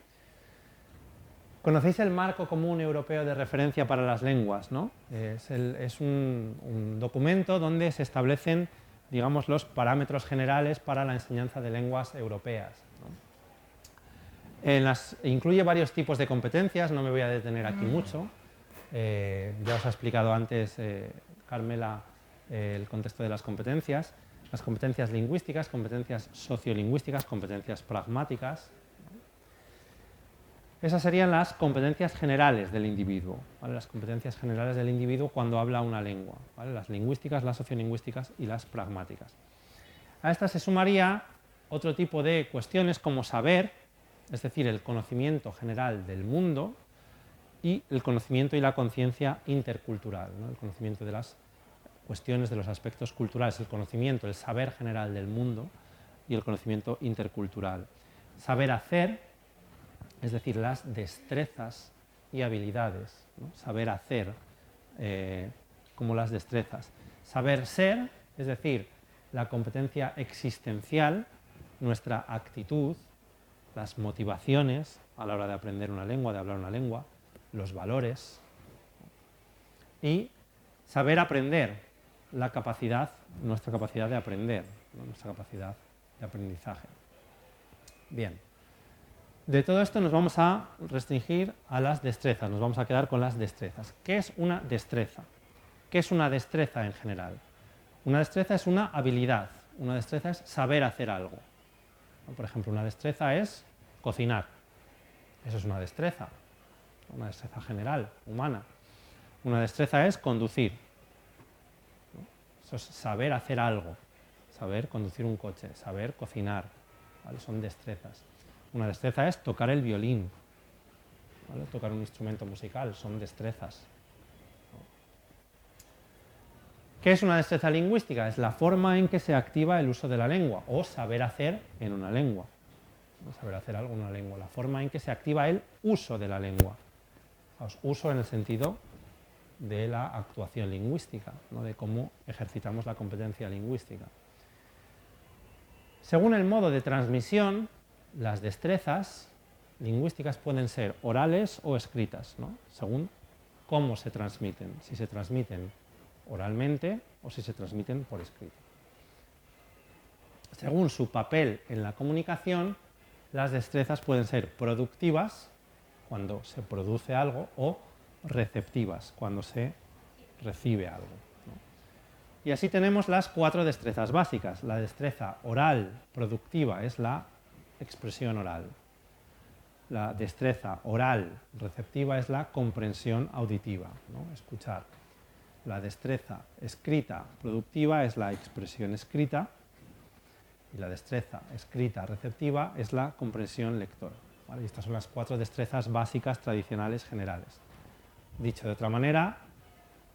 Conocéis el Marco Común Europeo de Referencia para las Lenguas, ¿no? Es un documento donde se establecen, digamos, los parámetros generales para la enseñanza de lenguas europeas, ¿no? Incluye varios tipos de competencias, no me voy a detener aquí mucho. Ya os ha explicado antes Carmela el contexto de las competencias lingüísticas, competencias sociolingüísticas, competencias pragmáticas. Esas serían las competencias generales del individuo, ¿vale? Las competencias generales del individuo cuando habla una lengua, ¿vale? Las lingüísticas, las sociolingüísticas y las pragmáticas. A estas se sumaría otro tipo de cuestiones como saber, es decir, el conocimiento general del mundo, y el conocimiento y la conciencia intercultural, ¿no? El conocimiento de las cuestiones, de los aspectos culturales, el conocimiento, el saber general del mundo y el conocimiento intercultural. Saber hacer, es decir, las destrezas y habilidades, ¿no? Saber hacer como las destrezas. Saber ser, es decir, la competencia existencial, nuestra actitud, las motivaciones a la hora de aprender una lengua, de hablar una lengua, los valores. Y saber aprender, la capacidad, nuestra capacidad de aprender, ¿no? Nuestra capacidad de aprendizaje. Bien. De todo esto nos vamos a restringir a las destrezas, nos vamos a quedar con las destrezas. ¿Qué es una destreza? ¿Qué es una destreza en general? Una destreza es una habilidad, una destreza es saber hacer algo. Por ejemplo, una destreza es cocinar, eso es una destreza general, humana. Una destreza es conducir, ¿no? Eso es saber hacer algo, saber conducir un coche, saber cocinar, ¿vale? Son destrezas. Una destreza es tocar el violín, ¿vale? Tocar un instrumento musical, son destrezas. ¿Qué es una destreza lingüística? Es la forma en que se activa el uso de la lengua o saber hacer en una lengua. Saber hacer algo en una lengua, la forma en que se activa el uso de la lengua. Uso en el sentido de la actuación lingüística, ¿no? De cómo ejercitamos la competencia lingüística. Según el modo de transmisión, las destrezas lingüísticas pueden ser orales o escritas, ¿no? Según cómo se transmiten, si se transmiten oralmente o si se transmiten por escrito. Según su papel en la comunicación, las destrezas pueden ser productivas, cuando se produce algo, o receptivas, cuando se recibe algo, ¿no? Y así tenemos las 4 destrezas básicas. La destreza oral productiva es la expresión oral. La destreza oral receptiva es la comprensión auditiva, ¿no? Escuchar. La destreza escrita productiva es la expresión escrita y la destreza escrita receptiva es la comprensión lectora, ¿vale? Y estas son las 4 destrezas básicas tradicionales generales. Dicho de otra manera,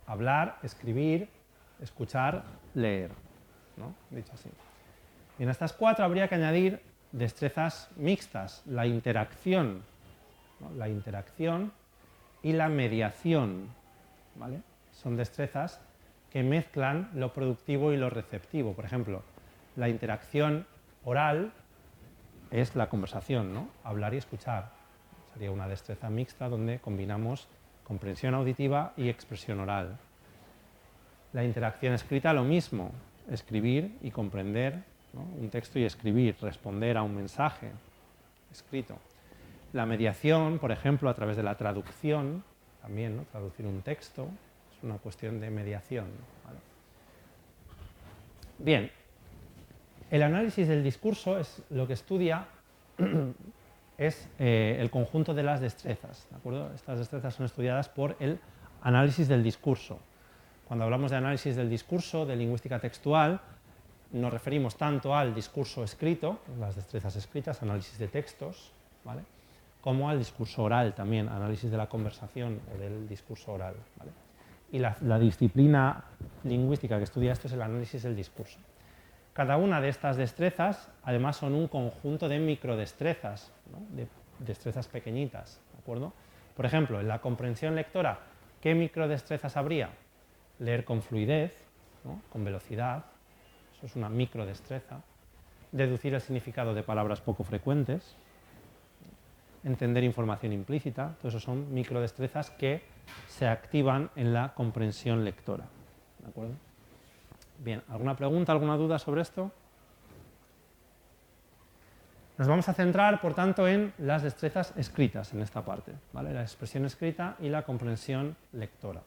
hablar, escribir, escuchar, leer, ¿no? Dicho así. Y en estas 4 habría que añadir destrezas mixtas, la interacción, ¿no? La interacción y la mediación, ¿vale? Son destrezas que mezclan lo productivo y lo receptivo. Por ejemplo, la interacción oral es la conversación, ¿no? Hablar y escuchar. Sería una destreza mixta donde combinamos comprensión auditiva y expresión oral. La interacción escrita, lo mismo, escribir y comprender, ¿no? Un texto y escribir, responder a un mensaje escrito. La mediación, por ejemplo, a través de la traducción, también, ¿no? Traducir un texto, es una cuestión de mediación, ¿vale? Bien, el análisis del discurso es lo que estudia es el conjunto de las destrezas, ¿de acuerdo? Estas destrezas son estudiadas por el análisis del discurso. Cuando hablamos de análisis del discurso, de lingüística textual, nos referimos tanto al discurso escrito, las destrezas escritas, análisis de textos, ¿vale? Como al discurso oral también, análisis de la conversación o del discurso oral, ¿vale? Y la disciplina lingüística que estudia esto es el análisis del discurso. Cada una de estas destrezas, además, son un conjunto de microdestrezas, ¿no? De destrezas pequeñitas, ¿de acuerdo? Por ejemplo, en la comprensión lectora, ¿qué microdestrezas habría? Leer con fluidez, ¿no? Con velocidad, eso es una microdestreza. Deducir el significado de palabras poco frecuentes. entender información implícita. Todo eso son microdestrezas que se activan en la comprensión lectora. ¿De acuerdo? Bien, ¿alguna pregunta, alguna duda sobre esto? Nos vamos a centrar, por tanto, en las destrezas escritas en esta parte, ¿vale? La expresión escrita y la comprensión lectora.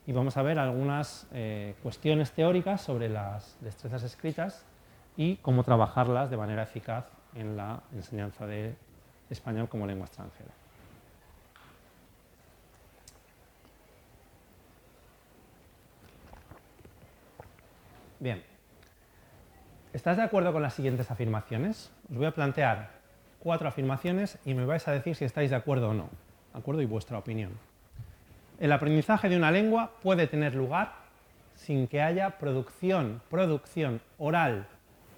Y vamos a ver algunas cuestiones teóricas sobre las destrezas escritas y cómo trabajarlas de manera eficaz en la enseñanza de español como lengua extranjera. Bien. ¿Estás de acuerdo con las siguientes afirmaciones? Os voy a plantear 4 afirmaciones y me vais a decir si estáis de acuerdo o no. ¿De acuerdo? Y vuestra opinión. El aprendizaje de una lengua puede tener lugar sin que haya producción oral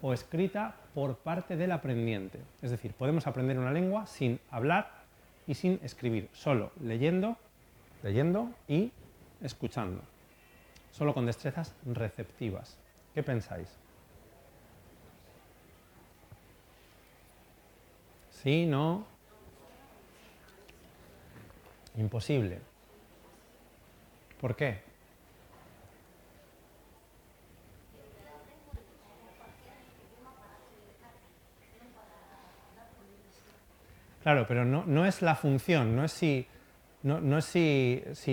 o escrita por parte del aprendiente. Es decir, podemos aprender una lengua sin hablar y sin escribir, solo leyendo y escuchando. Solo con destrezas receptivas. ¿Qué pensáis? ¿Sí? ¿No? Imposible. ¿Por qué? Claro, pero no es la función, no es si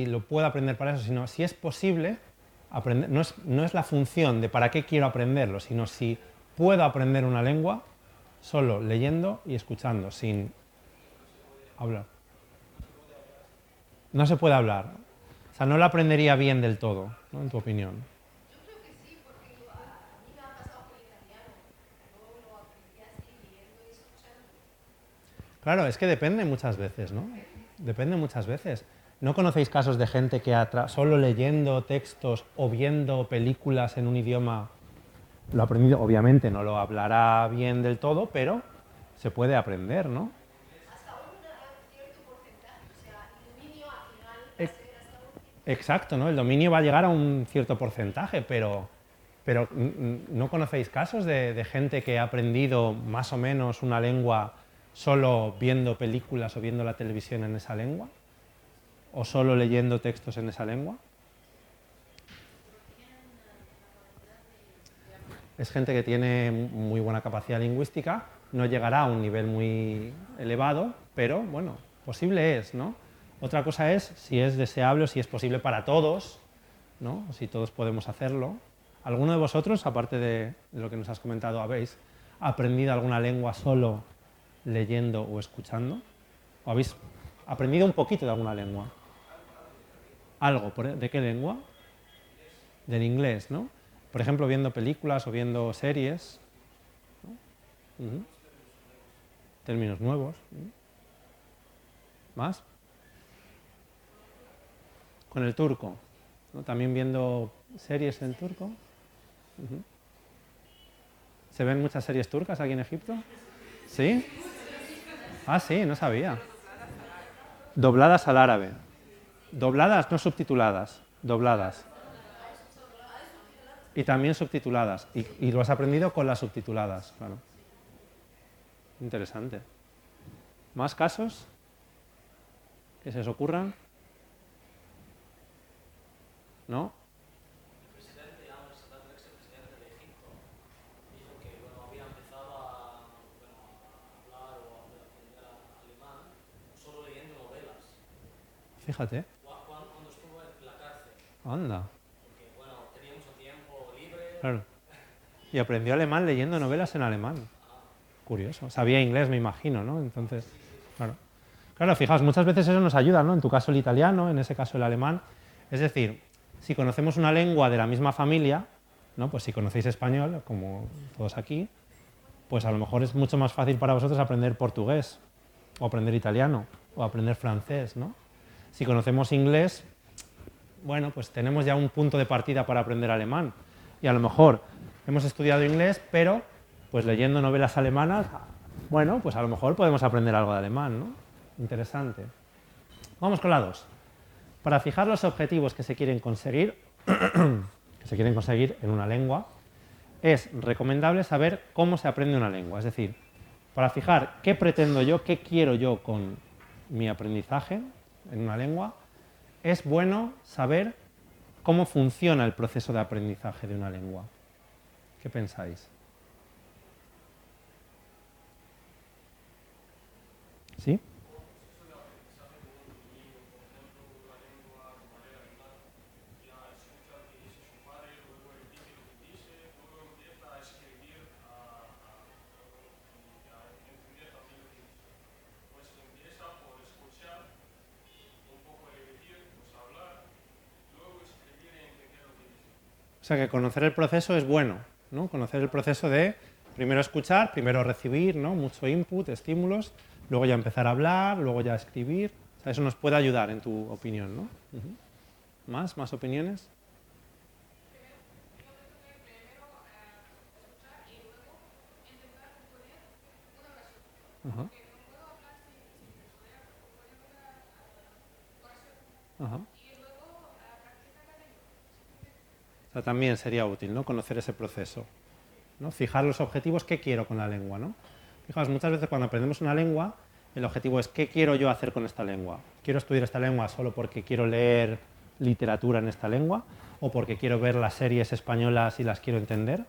lo puedo aprender para eso, sino si es posible aprender. No es la función de para qué quiero aprenderlo, sino si puedo aprender una lengua solo leyendo y escuchando, sin hablar. No se puede hablar. O sea, no lo aprendería bien del todo, ¿no? En tu opinión. Yo creo que sí, porque a mí me ha pasado con el italiano. Yo lo aprendí así, leyendo y escuchando. Claro, es que depende muchas veces, ¿no? Depende muchas veces. ¿No conocéis casos de gente que solo leyendo textos o viendo películas en un idioma lo ha aprendido? Obviamente no lo hablará bien del todo, pero se puede aprender, ¿no? Hasta un cierto porcentaje, o sea, el dominio al final va a ser hasta un... Exacto, ¿no? El dominio va a llegar a un cierto porcentaje, pero ¿no conocéis casos de gente que ha aprendido más o menos una lengua solo viendo películas o viendo la televisión en esa lengua? ¿O solo leyendo textos en esa lengua? Es gente que tiene muy buena capacidad lingüística, no llegará a un nivel muy elevado, pero bueno, posible es, ¿no? Otra cosa es si es deseable o si es posible para todos, ¿no? O si todos podemos hacerlo. ¿Alguno de vosotros, aparte de lo que nos has comentado, habéis aprendido alguna lengua solo leyendo o escuchando? ¿O habéis aprendido un poquito de alguna lengua? ¿Algo? ¿De qué lengua? Del inglés, ¿no? Por ejemplo, viendo películas o viendo series, ¿no? Términos nuevos. ¿Más? Con el turco, ¿no? También viendo series en turco. ¿Se ven muchas series turcas aquí en Egipto? ¿Sí? Ah, sí, no sabía. Dobladas al árabe. Dobladas, no subtituladas, dobladas. Y también subtituladas. Y lo has aprendido con las subtituladas, claro. Interesante. ¿Más casos que se os ocurran? ¿No? El presidente, expresidente de Egipto, dijo que había empezado a hablar o a aprender alemán solo leyendo novelas. Fíjate. Cuando estuvo en la cárcel. Anda. Porque, tenía mucho tiempo libre. Claro. Y aprendió alemán leyendo novelas en alemán. Curioso. Sabía inglés, me imagino, ¿no? Entonces, claro. Claro, fijaos, muchas veces eso nos ayuda, ¿no? En tu caso el italiano, en ese caso el alemán. Es decir, si conocemos una lengua de la misma familia, ¿no? Pues si conocéis español, como todos aquí, pues a lo mejor es mucho más fácil para vosotros aprender portugués, o aprender italiano, o aprender francés, ¿no? Si conocemos inglés, bueno, pues tenemos ya un punto de partida para aprender alemán. Y a lo mejor hemos estudiado inglés, pero pues leyendo novelas alemanas, bueno, pues a lo mejor podemos aprender algo de alemán, ¿no? Interesante. Vamos con la 2. Para fijar los objetivos que se quieren conseguir, en una lengua, es recomendable saber cómo se aprende una lengua. Es decir, Para fijar qué pretendo yo, qué quiero yo con mi aprendizaje en una lengua, es bueno saber cómo funciona el proceso de aprendizaje de una lengua. ¿Qué pensáis? ¿Sí? O sea que conocer el proceso es bueno, ¿no? Conocer el proceso de primero escuchar, primero recibir, ¿no? Mucho input, estímulos, luego ya empezar a hablar, luego ya escribir. O sea, eso nos puede ayudar en tu opinión, ¿no? Uh-huh. ¿Más opiniones? Uh-huh. Uh-huh. O sea, también sería útil, ¿no? Conocer ese proceso, ¿no? Fijar los objetivos, ¿qué quiero con la lengua, ¿no? Fijaos, muchas veces cuando aprendemos una lengua, el objetivo es ¿qué quiero yo hacer con esta lengua? ¿Quiero estudiar esta lengua solo porque quiero leer literatura en esta lengua? ¿O porque quiero ver las series españolas y las quiero entender?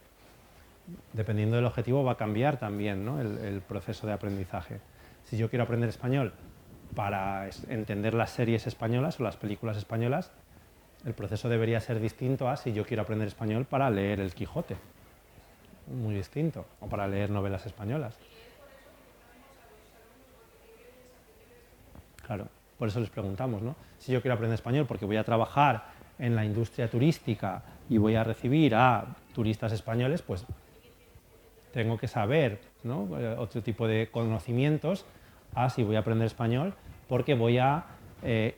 Dependiendo del objetivo va a cambiar también, ¿no? el proceso de aprendizaje. Si yo quiero aprender español para entender las series españolas o las películas españolas, el proceso debería ser distinto a si yo quiero aprender español para leer El Quijote. Muy distinto. O para leer novelas españolas. Claro, por eso les preguntamos, ¿no? Si yo quiero aprender español porque voy a trabajar en la industria turística y voy a recibir a turistas españoles, pues tengo que saber, ¿no? Otro tipo de conocimientos a si voy a aprender español porque voy a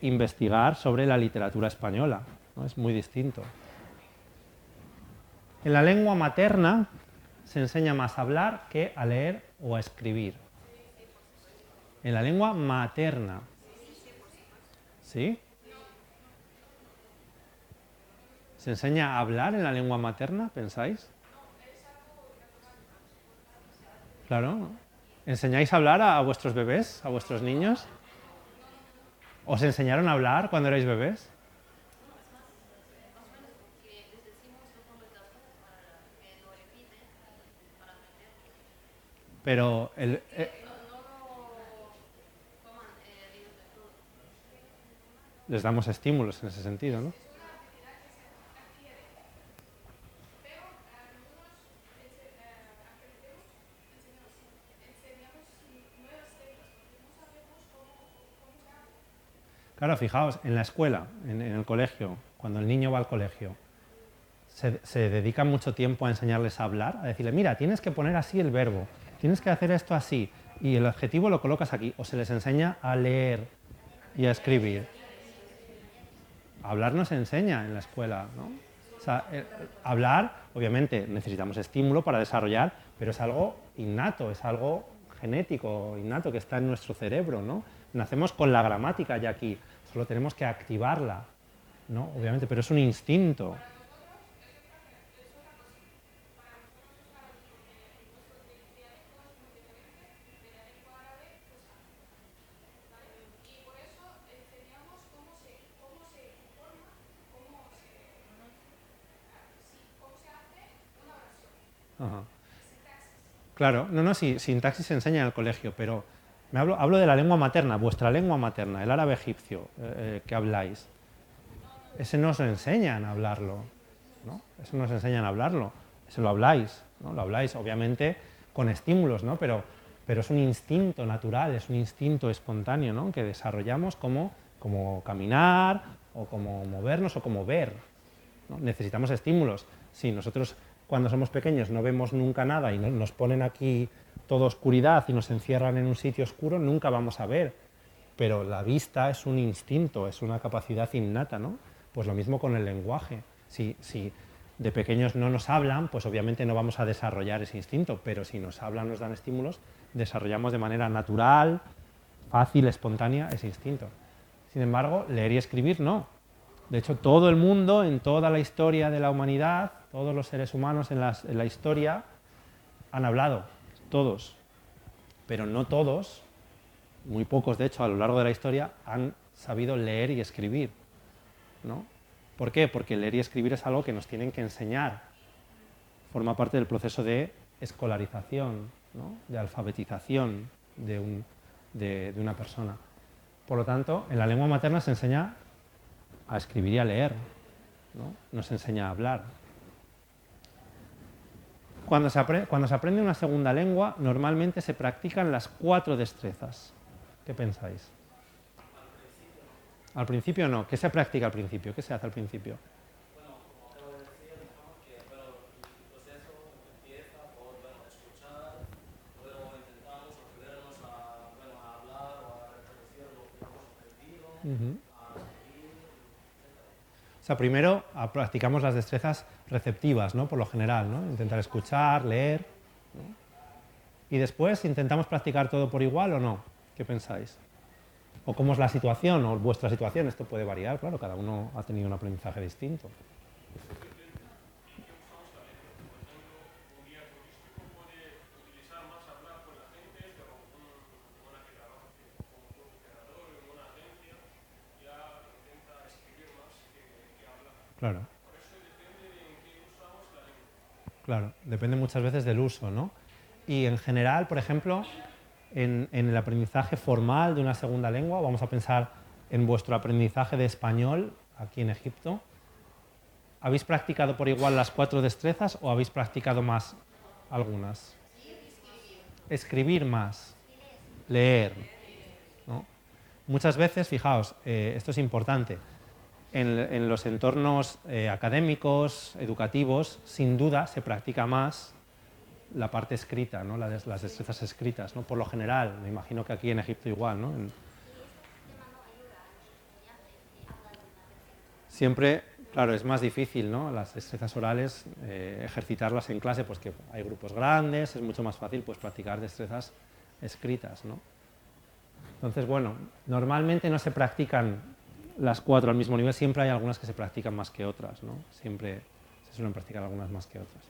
investigar sobre la literatura española, ¿no? Es muy distinto. En la lengua materna se enseña más a hablar que a leer o a escribir. En la lengua materna. ¿Sí? ¿Se enseña a hablar en la lengua materna, pensáis? Claro. ¿Enseñáis a hablar a vuestros bebés, a vuestros niños? ¿Os enseñaron a hablar cuando erais bebés? Pero les damos estímulos en ese sentido, ¿no? Claro, fijaos, en la escuela, en el colegio, cuando el niño va al colegio, se dedica mucho tiempo a enseñarles a hablar, a decirle, mira, tienes que poner así el verbo, tienes que hacer esto así, y el adjetivo lo colocas aquí, o se les enseña a leer y a escribir. Hablar no se enseña en la escuela, ¿no? O sea, hablar, obviamente, necesitamos estímulo para desarrollar, pero es algo innato, es algo genético, innato, que está en nuestro cerebro, ¿no? Nacemos con la gramática ya aquí, solo tenemos que activarla, ¿no? Obviamente, pero es un instinto. Ajá. Claro, no, sí, sintaxis se enseña en el colegio, pero hablo de la lengua materna, vuestra lengua materna, el árabe egipcio que habláis. Ese no os enseñan a hablarlo, ¿no? Eso no os enseñan a hablarlo, ese lo habláis, ¿no? Lo habláis, obviamente, con estímulos, ¿no? Pero es un instinto natural, es un instinto espontáneo, ¿no? Que desarrollamos como caminar, o como movernos, o como ver, ¿no? Necesitamos estímulos. Si nosotros cuando somos pequeños no vemos nunca nada y nos ponen aquí toda oscuridad y nos encierran en un sitio oscuro, nunca vamos a ver. Pero la vista es un instinto, es una capacidad innata, ¿no? Pues lo mismo con el lenguaje. Si de pequeños no nos hablan, pues obviamente no vamos a desarrollar ese instinto, pero si nos hablan, nos dan estímulos, desarrollamos de manera natural, fácil, espontánea ese instinto. Sin embargo, leer y escribir no. De hecho, todo el mundo, en toda la historia de la humanidad, todos los seres humanos en la historia han hablado, todos. pero no todos, muy pocos de hecho a lo largo de la historia, han sabido leer y escribir, ¿no? ¿Por qué? Porque leer y escribir es algo que nos tienen que enseñar, forma parte del proceso de escolarización, ¿no? De alfabetización de una persona. Por lo tanto, en la lengua materna se enseña a escribir y a leer, ¿no? No se enseña a hablar. Cuando se aprende una segunda lengua, normalmente se practican las 4 destrezas. ¿Qué pensáis? Al principio no. ¿Qué se practica al principio? ¿Qué se hace al principio? Bueno, como acabo de decir, digamos que el proceso empieza por escuchar, luego intentamos aprendernos a hablar o a reproducir lo que hemos aprendido, a escribir, etc. O sea, primero practicamos las destrezas receptivas, ¿no? Por lo general, ¿no? Intentar escuchar, leer, ¿no? Y después intentamos practicar todo por igual o no. ¿Qué pensáis? ¿O cómo es la situación o vuestra situación? Esto puede variar, claro, cada uno ha tenido un aprendizaje distinto. Claro. Claro, depende muchas veces del uso, ¿no? Y en general, por ejemplo, en el aprendizaje formal de una segunda lengua, vamos a pensar en vuestro aprendizaje de español aquí en Egipto. ¿Habéis practicado por igual las 4 destrezas o habéis practicado más algunas? Escribir más, leer, ¿no? Muchas veces, fijaos, esto es importante, en los entornos académicos, educativos, sin duda se practica más la parte escrita, ¿no? Las destrezas escritas, ¿no? Por lo general, me imagino que aquí en Egipto igual, ¿no? Siempre, claro, es más difícil, ¿no? Las destrezas orales, ejercitarlas en clase, pues que hay grupos grandes, es mucho más fácil pues practicar destrezas escritas, ¿no? Entonces, bueno, normalmente no se practican las 4 al mismo nivel, siempre hay algunas que se practican más que otras, ¿no? Siempre se suelen practicar algunas más que otras.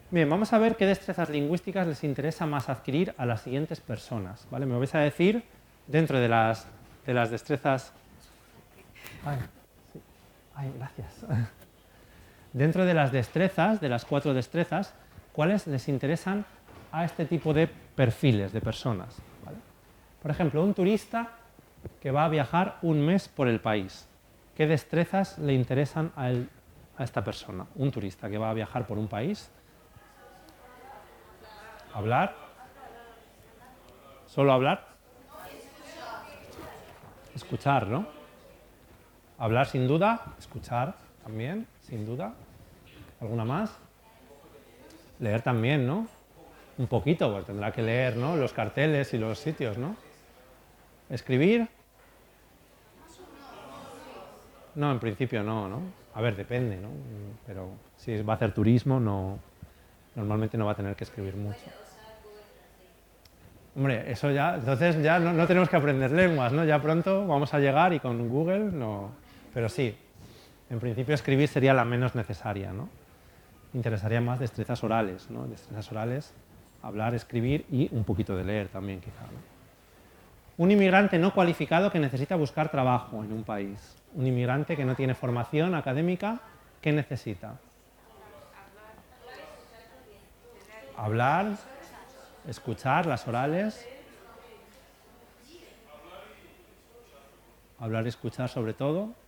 Bien, vamos a ver qué destrezas lingüísticas les interesa más adquirir a las siguientes personas, ¿vale? Me vais a decir, dentro de las destrezas... Ay, sí. Ay, gracias. Dentro de las destrezas, de las 4 destrezas, ¿cuáles les interesan a este tipo de perfiles de personas? ¿Vale? Por ejemplo, un turista que va a viajar un mes por el país. ¿Qué destrezas le interesan a esta persona? Un turista que va a viajar por un país. ¿Hablar? ¿Solo hablar? Escuchar, ¿no? Hablar sin duda, escuchar también, sin duda. ¿Alguna más? Leer también, ¿no? Un poquito, pues tendrá que leer, ¿no? Los carteles y los sitios, ¿no? ¿Escribir? No, en principio no, ¿no? A ver, depende, ¿no? Pero si va a hacer turismo, no, normalmente no va a tener que escribir mucho. Hombre, eso ya, entonces ya no tenemos que aprender lenguas, ¿no? Ya pronto vamos a llegar y con Google no... Pero sí, en principio escribir sería la menos necesaria, ¿no? Interesaría más destrezas orales, ¿no? Destrezas orales, hablar, escribir y un poquito de leer también, quizá, ¿no? Un inmigrante no cualificado que necesita buscar trabajo en un país. Un inmigrante que no tiene formación académica, ¿qué necesita? Hablar, escuchar las orales. Hablar y escuchar sobre todo.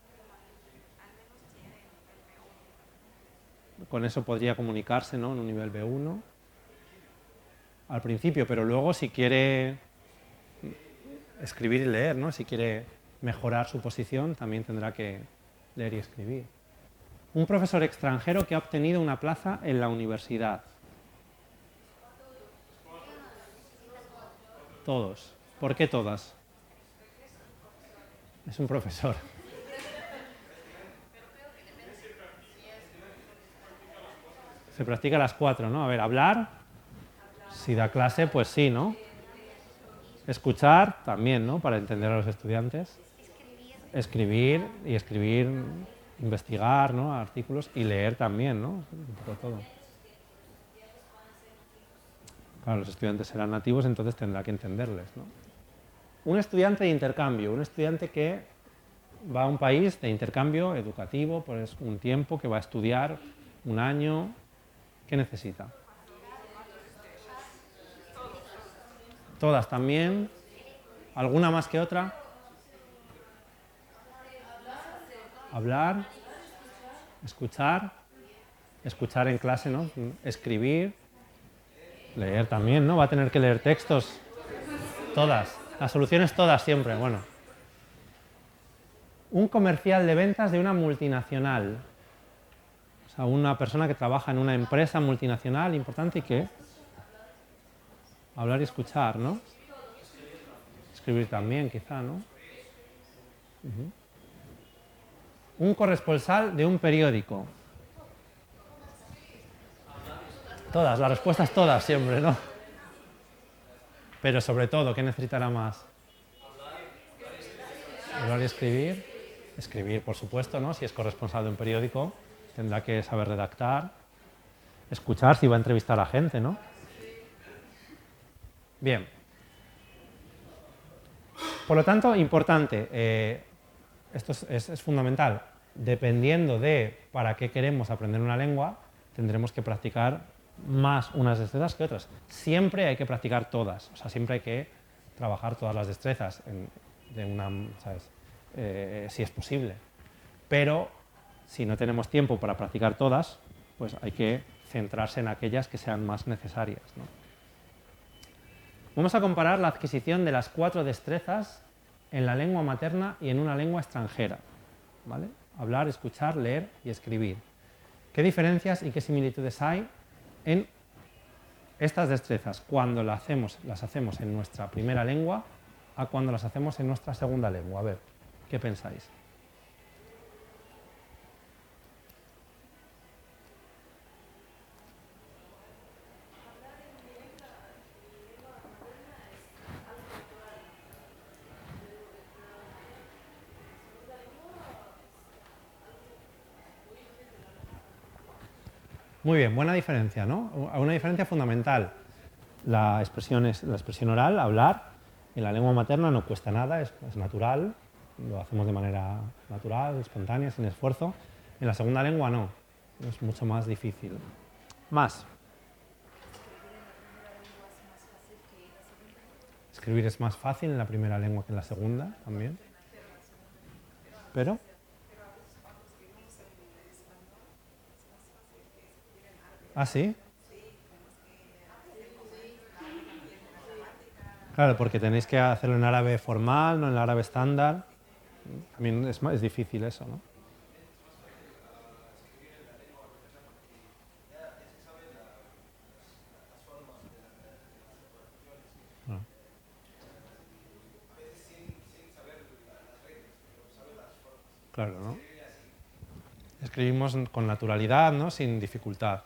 Con eso podría comunicarse, ¿no? En un nivel B1 al principio, pero luego si quiere escribir y leer, ¿no? Si quiere mejorar su posición, también tendrá que leer y escribir. Un profesor extranjero que ha obtenido una plaza en la universidad. Todos. ¿Por qué todas? Es un profesor. Se practica las 4, ¿no? A ver, hablar, si da clase, pues sí, ¿no? Escuchar, también, ¿no? Para entender a los estudiantes. Escribir, investigar, ¿no? Artículos y leer también, ¿no? Un poco todo. Claro, los estudiantes serán nativos, entonces tendrá que entenderles, ¿no? Un estudiante de intercambio, un estudiante que va a un país de intercambio educativo, pues un tiempo que va a estudiar, un año, ¿qué necesita? Todas también. ¿Alguna más que otra? Hablar, escuchar en clase, ¿no? Escribir, leer también, ¿no? Va a tener que leer textos. Todas. Las soluciones todas siempre, bueno. Un comercial de ventas de una multinacional. O sea, una persona que trabaja en una empresa multinacional importante y que hablar y escuchar, ¿no? Escribir también, quizá, ¿no? Un corresponsal de un periódico. Todas, las respuestas todas siempre, ¿no? Pero sobre todo, ¿qué necesitará más? Hablar y escribir. Escribir, por supuesto, ¿no? Si es corresponsal de un periódico, tendrá que saber redactar. Escuchar si va a entrevistar a gente, ¿no? Bien. Por lo tanto, importante, esto es fundamental. Dependiendo de para qué queremos aprender una lengua, tendremos que practicar más unas destrezas que otras. Siempre hay que practicar todas, o sea, siempre hay que trabajar todas las destrezas ¿sabes? Si es posible. Pero si no tenemos tiempo para practicar todas, pues hay que centrarse en aquellas que sean más necesarias, ¿no? Vamos a comparar la adquisición de las 4 destrezas en la lengua materna y en una lengua extranjera, ¿vale? Hablar, escuchar, leer y escribir. ¿Qué diferencias y qué similitudes hay en estas destrezas cuando las hacemos en nuestra primera lengua a cuando las hacemos en nuestra segunda lengua? A ver, ¿qué pensáis? Muy bien, buena diferencia, ¿no? Una diferencia fundamental. La expresión oral, hablar, en la lengua materna no cuesta nada, es natural, lo hacemos de manera natural, espontánea, sin esfuerzo. En la segunda lengua no, es mucho más difícil. Más. Escribir es más fácil en la primera lengua que en la segunda también. Pero ¿ah, sí? Claro, porque tenéis que hacerlo en árabe formal, no en el árabe estándar. También es difícil eso, ¿no? Ah. Claro, ¿no? Escribimos con naturalidad, ¿no? Sin dificultad.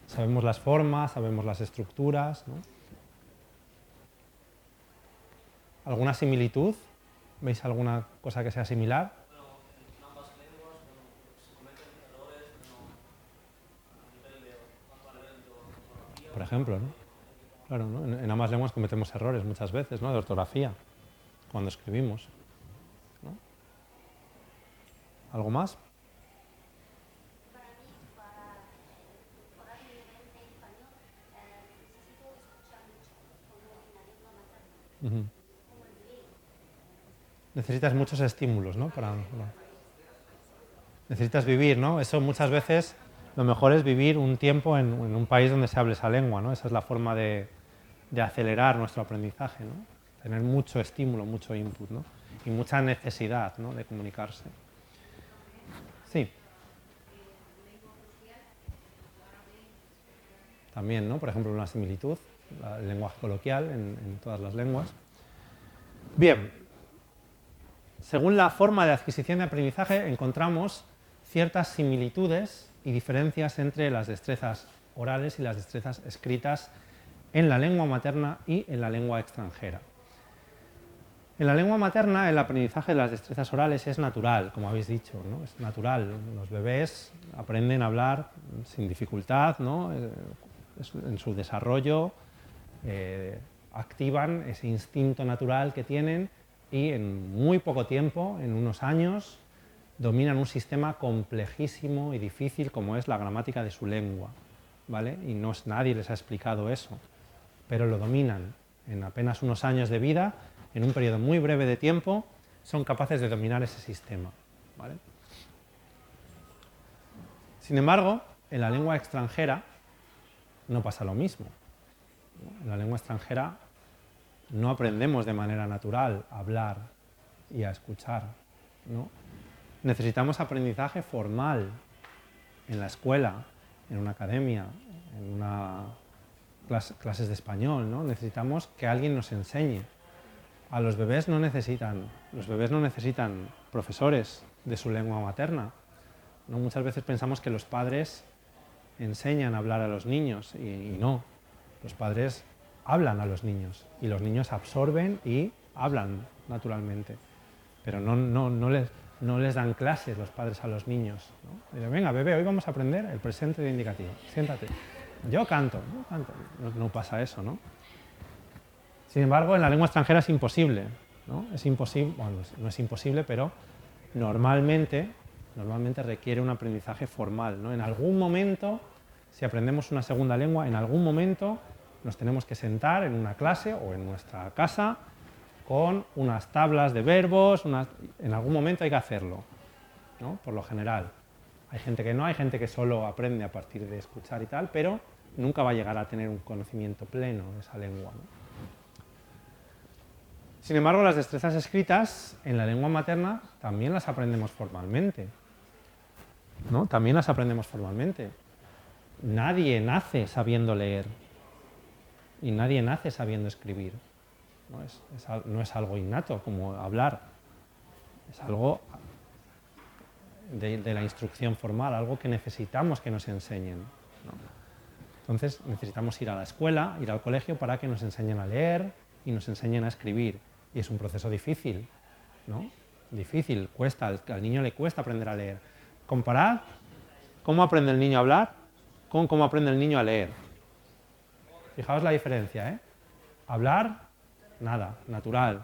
Sabemos las formas, sabemos las estructuras, ¿no? ¿Alguna similitud? ¿Veis alguna cosa que sea similar? Bueno, en ambas lenguas se cometen errores a nivel de ortografía. Por ejemplo, ¿no? Claro, ¿no? En ambas lenguas cometemos errores muchas veces, ¿no? De ortografía, cuando escribimos, ¿no? ¿Algo más? Para mí, para mejorar mi nivel de español, necesito escuchar mucho, como en la lengua materna, Ujú. como el leer. Necesitas muchos estímulos, ¿no? Necesitas vivir, ¿no? Eso muchas veces lo mejor es vivir un tiempo en un país donde se hable esa lengua, ¿no? Esa es la forma de acelerar nuestro aprendizaje, ¿no? Tener mucho estímulo, mucho input, ¿no? Y mucha necesidad, ¿no? De comunicarse. Sí. También, ¿no? Por ejemplo, una similitud, el lenguaje coloquial en todas las lenguas. Bien. Según la forma de adquisición de aprendizaje, encontramos ciertas similitudes y diferencias entre las destrezas orales y las destrezas escritas en la lengua materna y en la lengua extranjera. En la lengua materna, el aprendizaje de las destrezas orales es natural, como habéis dicho, ¿no? Es natural. Los bebés aprenden a hablar sin dificultad, ¿no? En su desarrollo activan ese instinto natural que tienen y en muy poco tiempo, en unos años, dominan un sistema complejísimo y difícil como es la gramática de su lengua, ¿vale? Y nadie les ha explicado eso, pero lo dominan. En apenas unos años de vida, en un periodo muy breve de tiempo, son capaces de dominar ese sistema, ¿vale? Sin embargo, en la lengua extranjera no pasa lo mismo, ¿no? En la lengua extranjera no aprendemos de manera natural a hablar y a escuchar, ¿no? Necesitamos aprendizaje formal en la escuela, en una academia, en clases de español, ¿no? Necesitamos que alguien nos enseñe. Los bebés no necesitan profesores de su lengua materna, ¿no? Muchas veces pensamos que los padres enseñan a hablar a los niños y no. Los padres hablan a los niños y los niños absorben y hablan naturalmente. Pero no les dan clases los padres a los niños, ¿no? Dicen, venga, bebé, hoy vamos a aprender el presente de indicativo. Siéntate. Yo canto. No pasa eso, ¿no? Sin embargo, en la lengua extranjera es imposible, ¿no? Es imposible, bueno, no es imposible, pero normalmente requiere un aprendizaje formal, ¿no? En algún momento, si aprendemos una segunda lengua, en algún momento nos tenemos que sentar en una clase o en nuestra casa con unas tablas de verbos, en algún momento hay que hacerlo, ¿no? Por lo general. Hay gente que no, hay gente que solo aprende a partir de escuchar y tal, pero nunca va a llegar a tener un conocimiento pleno de esa lengua, ¿no? Sin embargo, las destrezas escritas en la lengua materna también las aprendemos formalmente, ¿no? También las aprendemos formalmente. Nadie nace sabiendo leer y nadie nace sabiendo escribir. No es algo innato como hablar, es algo de la instrucción formal, algo que necesitamos que nos enseñen, ¿no? Entonces necesitamos ir a la escuela, ir al colegio para que nos enseñen a leer y nos enseñen a escribir. Y es un proceso difícil, ¿no? Difícil, cuesta, al niño le cuesta aprender a leer. Comparad cómo aprende el niño a hablar con cómo aprende el niño a leer. Fijaos la diferencia, ¿eh? Hablar, nada, natural.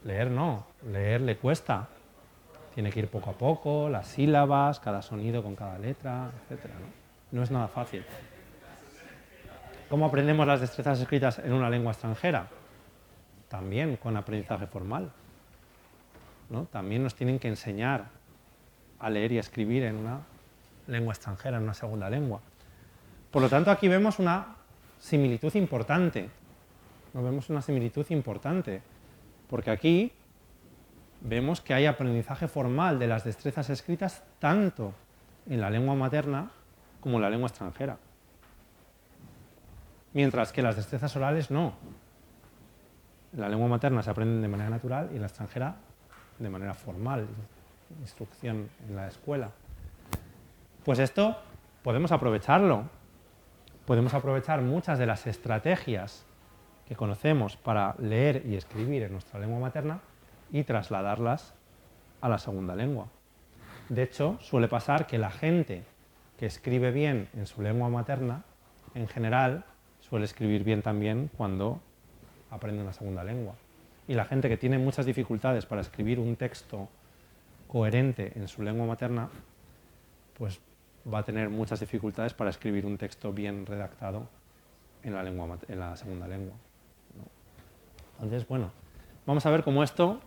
Leer no, leer le cuesta. Tiene que ir poco a poco, las sílabas, cada sonido con cada letra, etc., ¿no? No es nada fácil. ¿Cómo aprendemos las destrezas escritas en una lengua extranjera? También con aprendizaje formal, ¿no? También nos tienen que enseñar a leer y a escribir en una lengua extranjera, en una segunda lengua. Por lo tanto, aquí vemos una similitud importante. ¿No? Vemos una similitud importante, porque aquí vemos que hay aprendizaje formal de las destrezas escritas tanto en la lengua materna como en la lengua extranjera. Mientras que las destrezas orales no. En la lengua materna se aprenden de manera natural y en la extranjera de manera formal, instrucción en la escuela. Pues esto podemos aprovecharlo. Podemos aprovechar muchas de las estrategias que conocemos para leer y escribir en nuestra lengua materna y trasladarlas a la segunda lengua. De hecho, suele pasar que la gente que escribe bien en su lengua materna, en general, suele escribir bien también cuando aprende una segunda lengua. Y la gente que tiene muchas dificultades para escribir un texto coherente en su lengua materna, pues va a tener muchas dificultades para escribir un texto bien redactado en la segunda lengua, ¿no? Entonces, bueno, vamos a ver cómo esto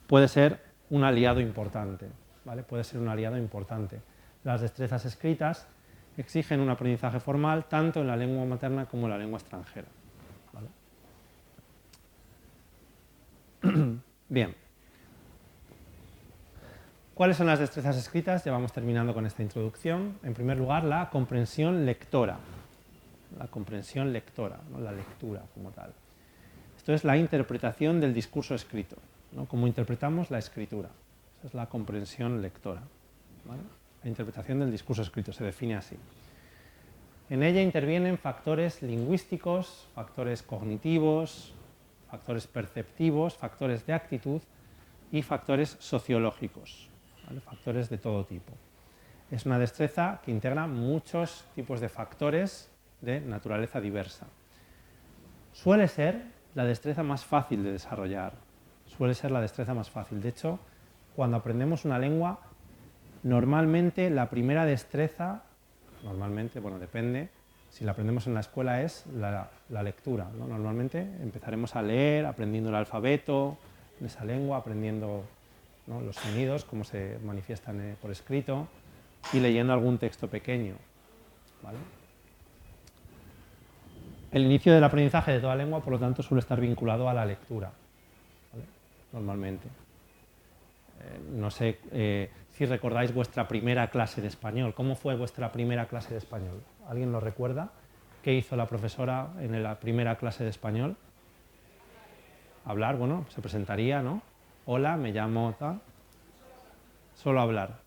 puede ser un aliado importante, ¿vale? Puede ser un aliado importante. Las destrezas escritas exigen un aprendizaje formal tanto en la lengua materna como en la lengua extranjera, ¿vale? Bien. ¿Cuáles son las destrezas escritas? Ya vamos terminando con esta introducción. En primer lugar, la comprensión lectora. La comprensión lectora, ¿no? La lectura como tal. Esto es la interpretación del discurso escrito, ¿no? Cómo interpretamos la escritura. Esa es la comprensión lectora, ¿vale? La interpretación del discurso escrito se define así. En ella intervienen factores lingüísticos, factores cognitivos, factores perceptivos, factores de actitud y factores sociológicos, ¿vale? Factores de todo tipo. Es una destreza que integra muchos tipos de factores de naturaleza diversa. suele ser la destreza más fácil de desarrollar. Suele ser la destreza más fácil. De hecho, cuando aprendemos una lengua, normalmente la primera destreza, normalmente, bueno, depende, si la aprendemos en la escuela es la lectura, ¿no? Normalmente empezaremos a leer, aprendiendo el alfabeto de esa lengua, aprendiendo, ¿no?, los sonidos, cómo se manifiestan por escrito, y leyendo algún texto pequeño, ¿vale? El inicio del aprendizaje de toda lengua, por lo tanto, suele estar vinculado a la lectura, ¿vale? Normalmente. No sé si recordáis vuestra primera clase de español. ¿Cómo fue vuestra primera clase de español? ¿Alguien lo recuerda? ¿Qué hizo la profesora en la primera clase de español? Hablar, bueno, se presentaría, ¿no? Hola, me llamo tal. Solo hablar.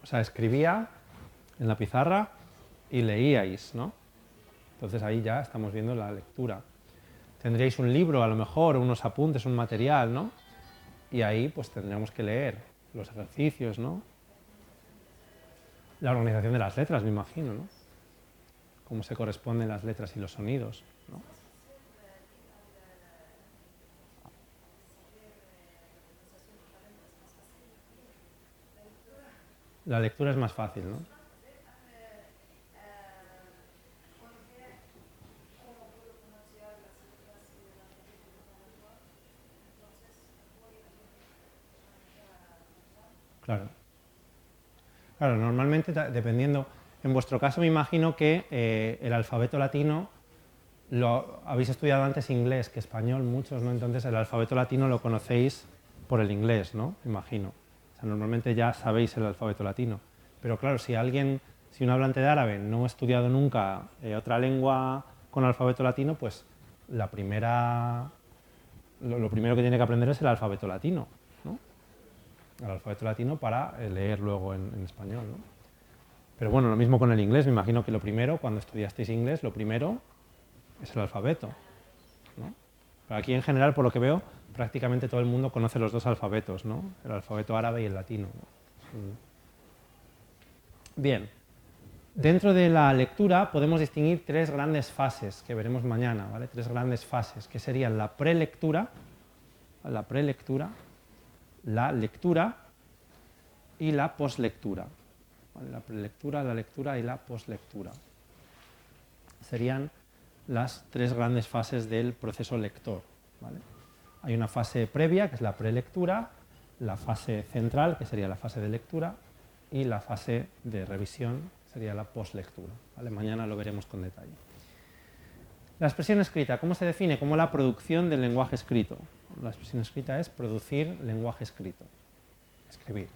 O sea, escribía en la pizarra y leíais, ¿no? Entonces ahí ya estamos viendo la lectura. Tendríais un libro, a lo mejor, unos apuntes, un material, ¿no? Y ahí pues tendríamos que leer los ejercicios, ¿no? La organización de las letras, me imagino, ¿no? Cómo se corresponden las letras y los sonidos, ¿no? La lectura es más fácil, ¿no? Claro. Claro, normalmente, dependiendo, en vuestro caso me imagino que el alfabeto latino lo habéis estudiado antes inglés que español, muchos, ¿no? Entonces el alfabeto latino lo conocéis por el inglés, ¿no? Me imagino. O sea, normalmente ya sabéis el alfabeto latino. Pero claro, si un hablante de árabe no ha estudiado nunca otra lengua con alfabeto latino, pues lo primero que tiene que aprender es el alfabeto latino, ¿no? El alfabeto latino para leer luego en español, ¿no? Pero bueno, lo mismo con el inglés. Me imagino que lo primero, cuando estudiasteis inglés, lo primero es el alfabeto, ¿no? Pero aquí en general, por lo que veo, prácticamente todo el mundo conoce los dos alfabetos, ¿no? El alfabeto árabe y el latino, ¿no? Bien, dentro de la lectura podemos distinguir tres grandes fases que veremos mañana, ¿vale? Tres grandes fases, que serían la prelectura, la lectura y la poslectura. ¿Vale? La prelectura, la lectura y la poslectura. Serían las tres grandes fases del proceso lector, ¿vale? Hay una fase previa, que es la prelectura, la fase central, que sería la fase de lectura, y la fase de revisión, sería la poslectura, ¿vale? Mañana lo veremos con detalle. La expresión escrita, ¿cómo se define? Como la producción del lenguaje escrito. La expresión escrita es producir lenguaje escrito, escribir.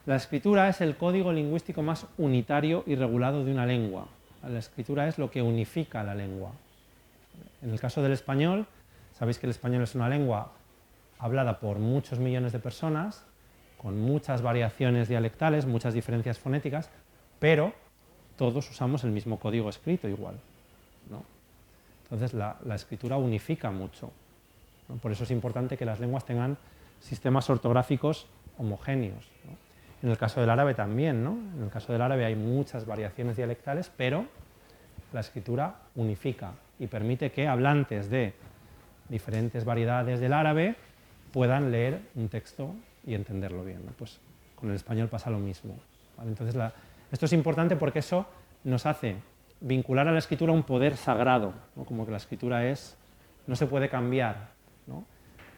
La escritura es el código lingüístico más unitario y regulado de una lengua. La escritura es lo que unifica la lengua. En el caso del español, sabéis que el español es una lengua hablada por muchos millones de personas, con muchas variaciones dialectales, muchas diferencias fonéticas, pero todos usamos el mismo código escrito igual, ¿no? Entonces la escritura unifica mucho, ¿no? Por eso es importante que las lenguas tengan sistemas ortográficos homogéneos, ¿no? En el caso del árabe también, ¿no? En el caso del árabe hay muchas variaciones dialectales, pero la escritura unifica y permite que hablantes de diferentes variedades del árabe puedan leer un texto y entenderlo bien, ¿no? Pues con el español pasa lo mismo, ¿vale? Entonces esto es importante porque eso nos hace vincular a la escritura un poder sagrado, ¿no? Como que la escritura no se puede cambiar, ¿no?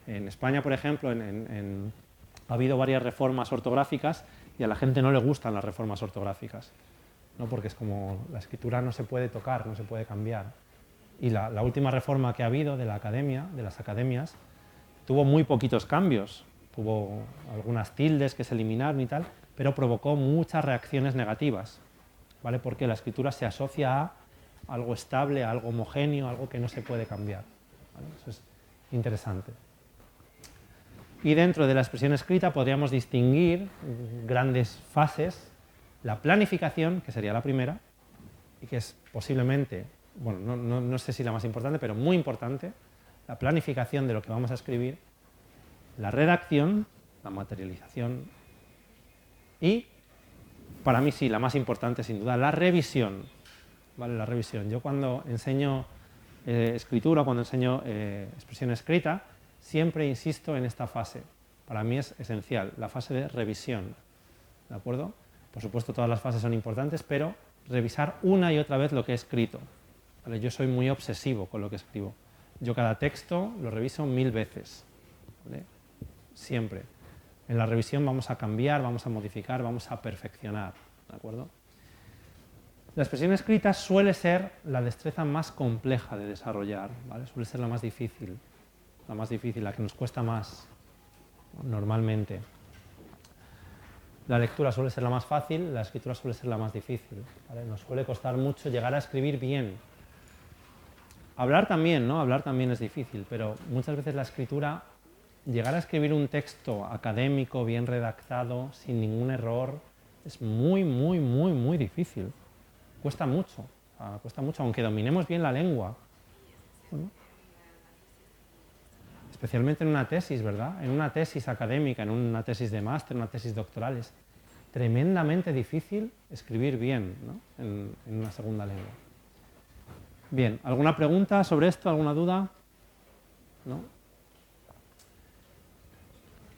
En España, por ejemplo, ha habido varias reformas ortográficas y a la gente no le gustan las reformas ortográficas, ¿no? Porque es como la escritura no se puede tocar, no se puede cambiar. Y la última reforma que ha habido de las academias, tuvo muy poquitos cambios, tuvo algunas tildes que se eliminaron y tal, pero provocó muchas reacciones negativas, ¿vale? Porque la escritura se asocia a algo estable, a algo homogéneo, a algo que no se puede cambiar, ¿vale? Eso es interesante. Y dentro de la expresión escrita podríamos distinguir grandes fases: la planificación, que sería la primera, y que es posiblemente, bueno, no sé si la más importante, pero muy importante, la planificación de lo que vamos a escribir, la redacción, la materialización y, para mí sí, la más importante sin duda, la revisión. ¿Vale? La revisión. Yo cuando enseño escritura, cuando enseño expresión escrita, siempre insisto en esta fase. Para mí es esencial, la fase de revisión. ¿De acuerdo? Por supuesto, todas las fases son importantes, pero revisar una y otra vez lo que he escrito. ¿Vale? Yo soy muy obsesivo con lo que escribo. Yo cada texto lo reviso 1000 veces. ¿Vale? Siempre. En la revisión vamos a cambiar, vamos a modificar, vamos a perfeccionar. ¿De acuerdo? La expresión escrita suele ser la destreza más compleja de desarrollar, ¿vale? Suele ser la más difícil, la que nos cuesta más, ¿no? Normalmente. La lectura suele ser la más fácil, la escritura suele ser la más difícil, ¿vale? Nos suele costar mucho llegar a escribir bien. Hablar también, ¿no? Hablar también es difícil, pero muchas veces la escritura, llegar a escribir un texto académico, bien redactado, sin ningún error, es muy, muy, muy, muy difícil. Cuesta mucho, aunque dominemos bien la lengua. ¿No? Especialmente en una tesis, ¿verdad? En una tesis académica, en una tesis de máster, una tesis doctoral, es tremendamente difícil escribir bien, ¿no? en una segunda lengua. Bien, ¿alguna pregunta sobre esto? ¿Alguna duda? ¿No?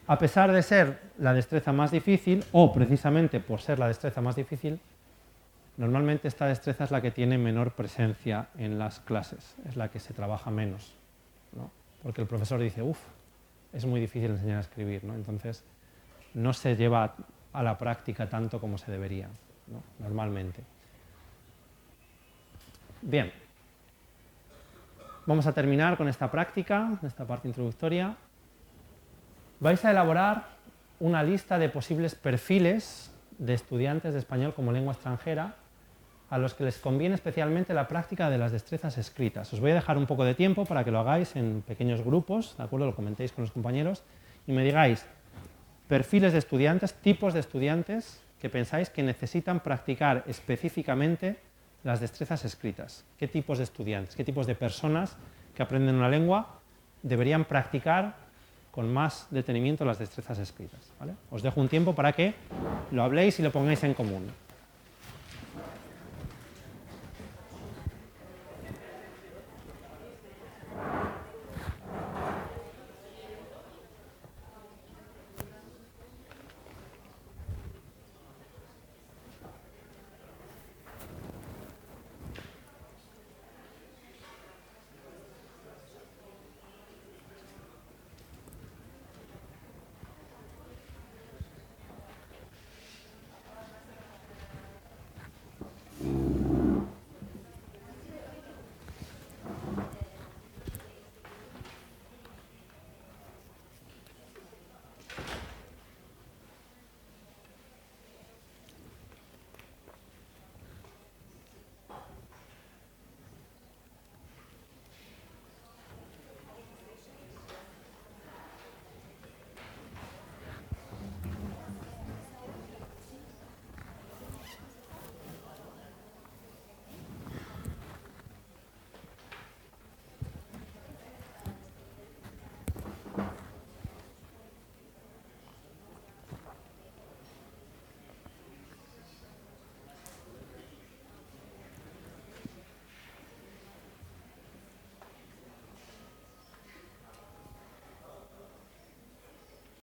A pesar de ser la destreza más difícil, o precisamente por ser la destreza más difícil, normalmente esta destreza es la que tiene menor presencia en las clases, es la que se trabaja menos, ¿no? Porque el profesor dice, es muy difícil enseñar a escribir, ¿no? Entonces no se lleva a la práctica tanto como se debería, ¿no? Normalmente. Bien, vamos a terminar con esta práctica, esta parte introductoria. Vais a elaborar una lista de posibles perfiles de estudiantes de español como lengua extranjera a los que les conviene especialmente la práctica de las destrezas escritas. Os voy a dejar un poco de tiempo para que lo hagáis en pequeños grupos, ¿de acuerdo? Lo comentéis con los compañeros y me digáis perfiles de estudiantes, tipos de estudiantes que pensáis que necesitan practicar específicamente las destrezas escritas. ¿Qué tipos de estudiantes, qué tipos de personas que aprenden una lengua deberían practicar con más detenimiento las destrezas escritas? ¿Vale? Os dejo un tiempo para que lo habléis y lo pongáis en común.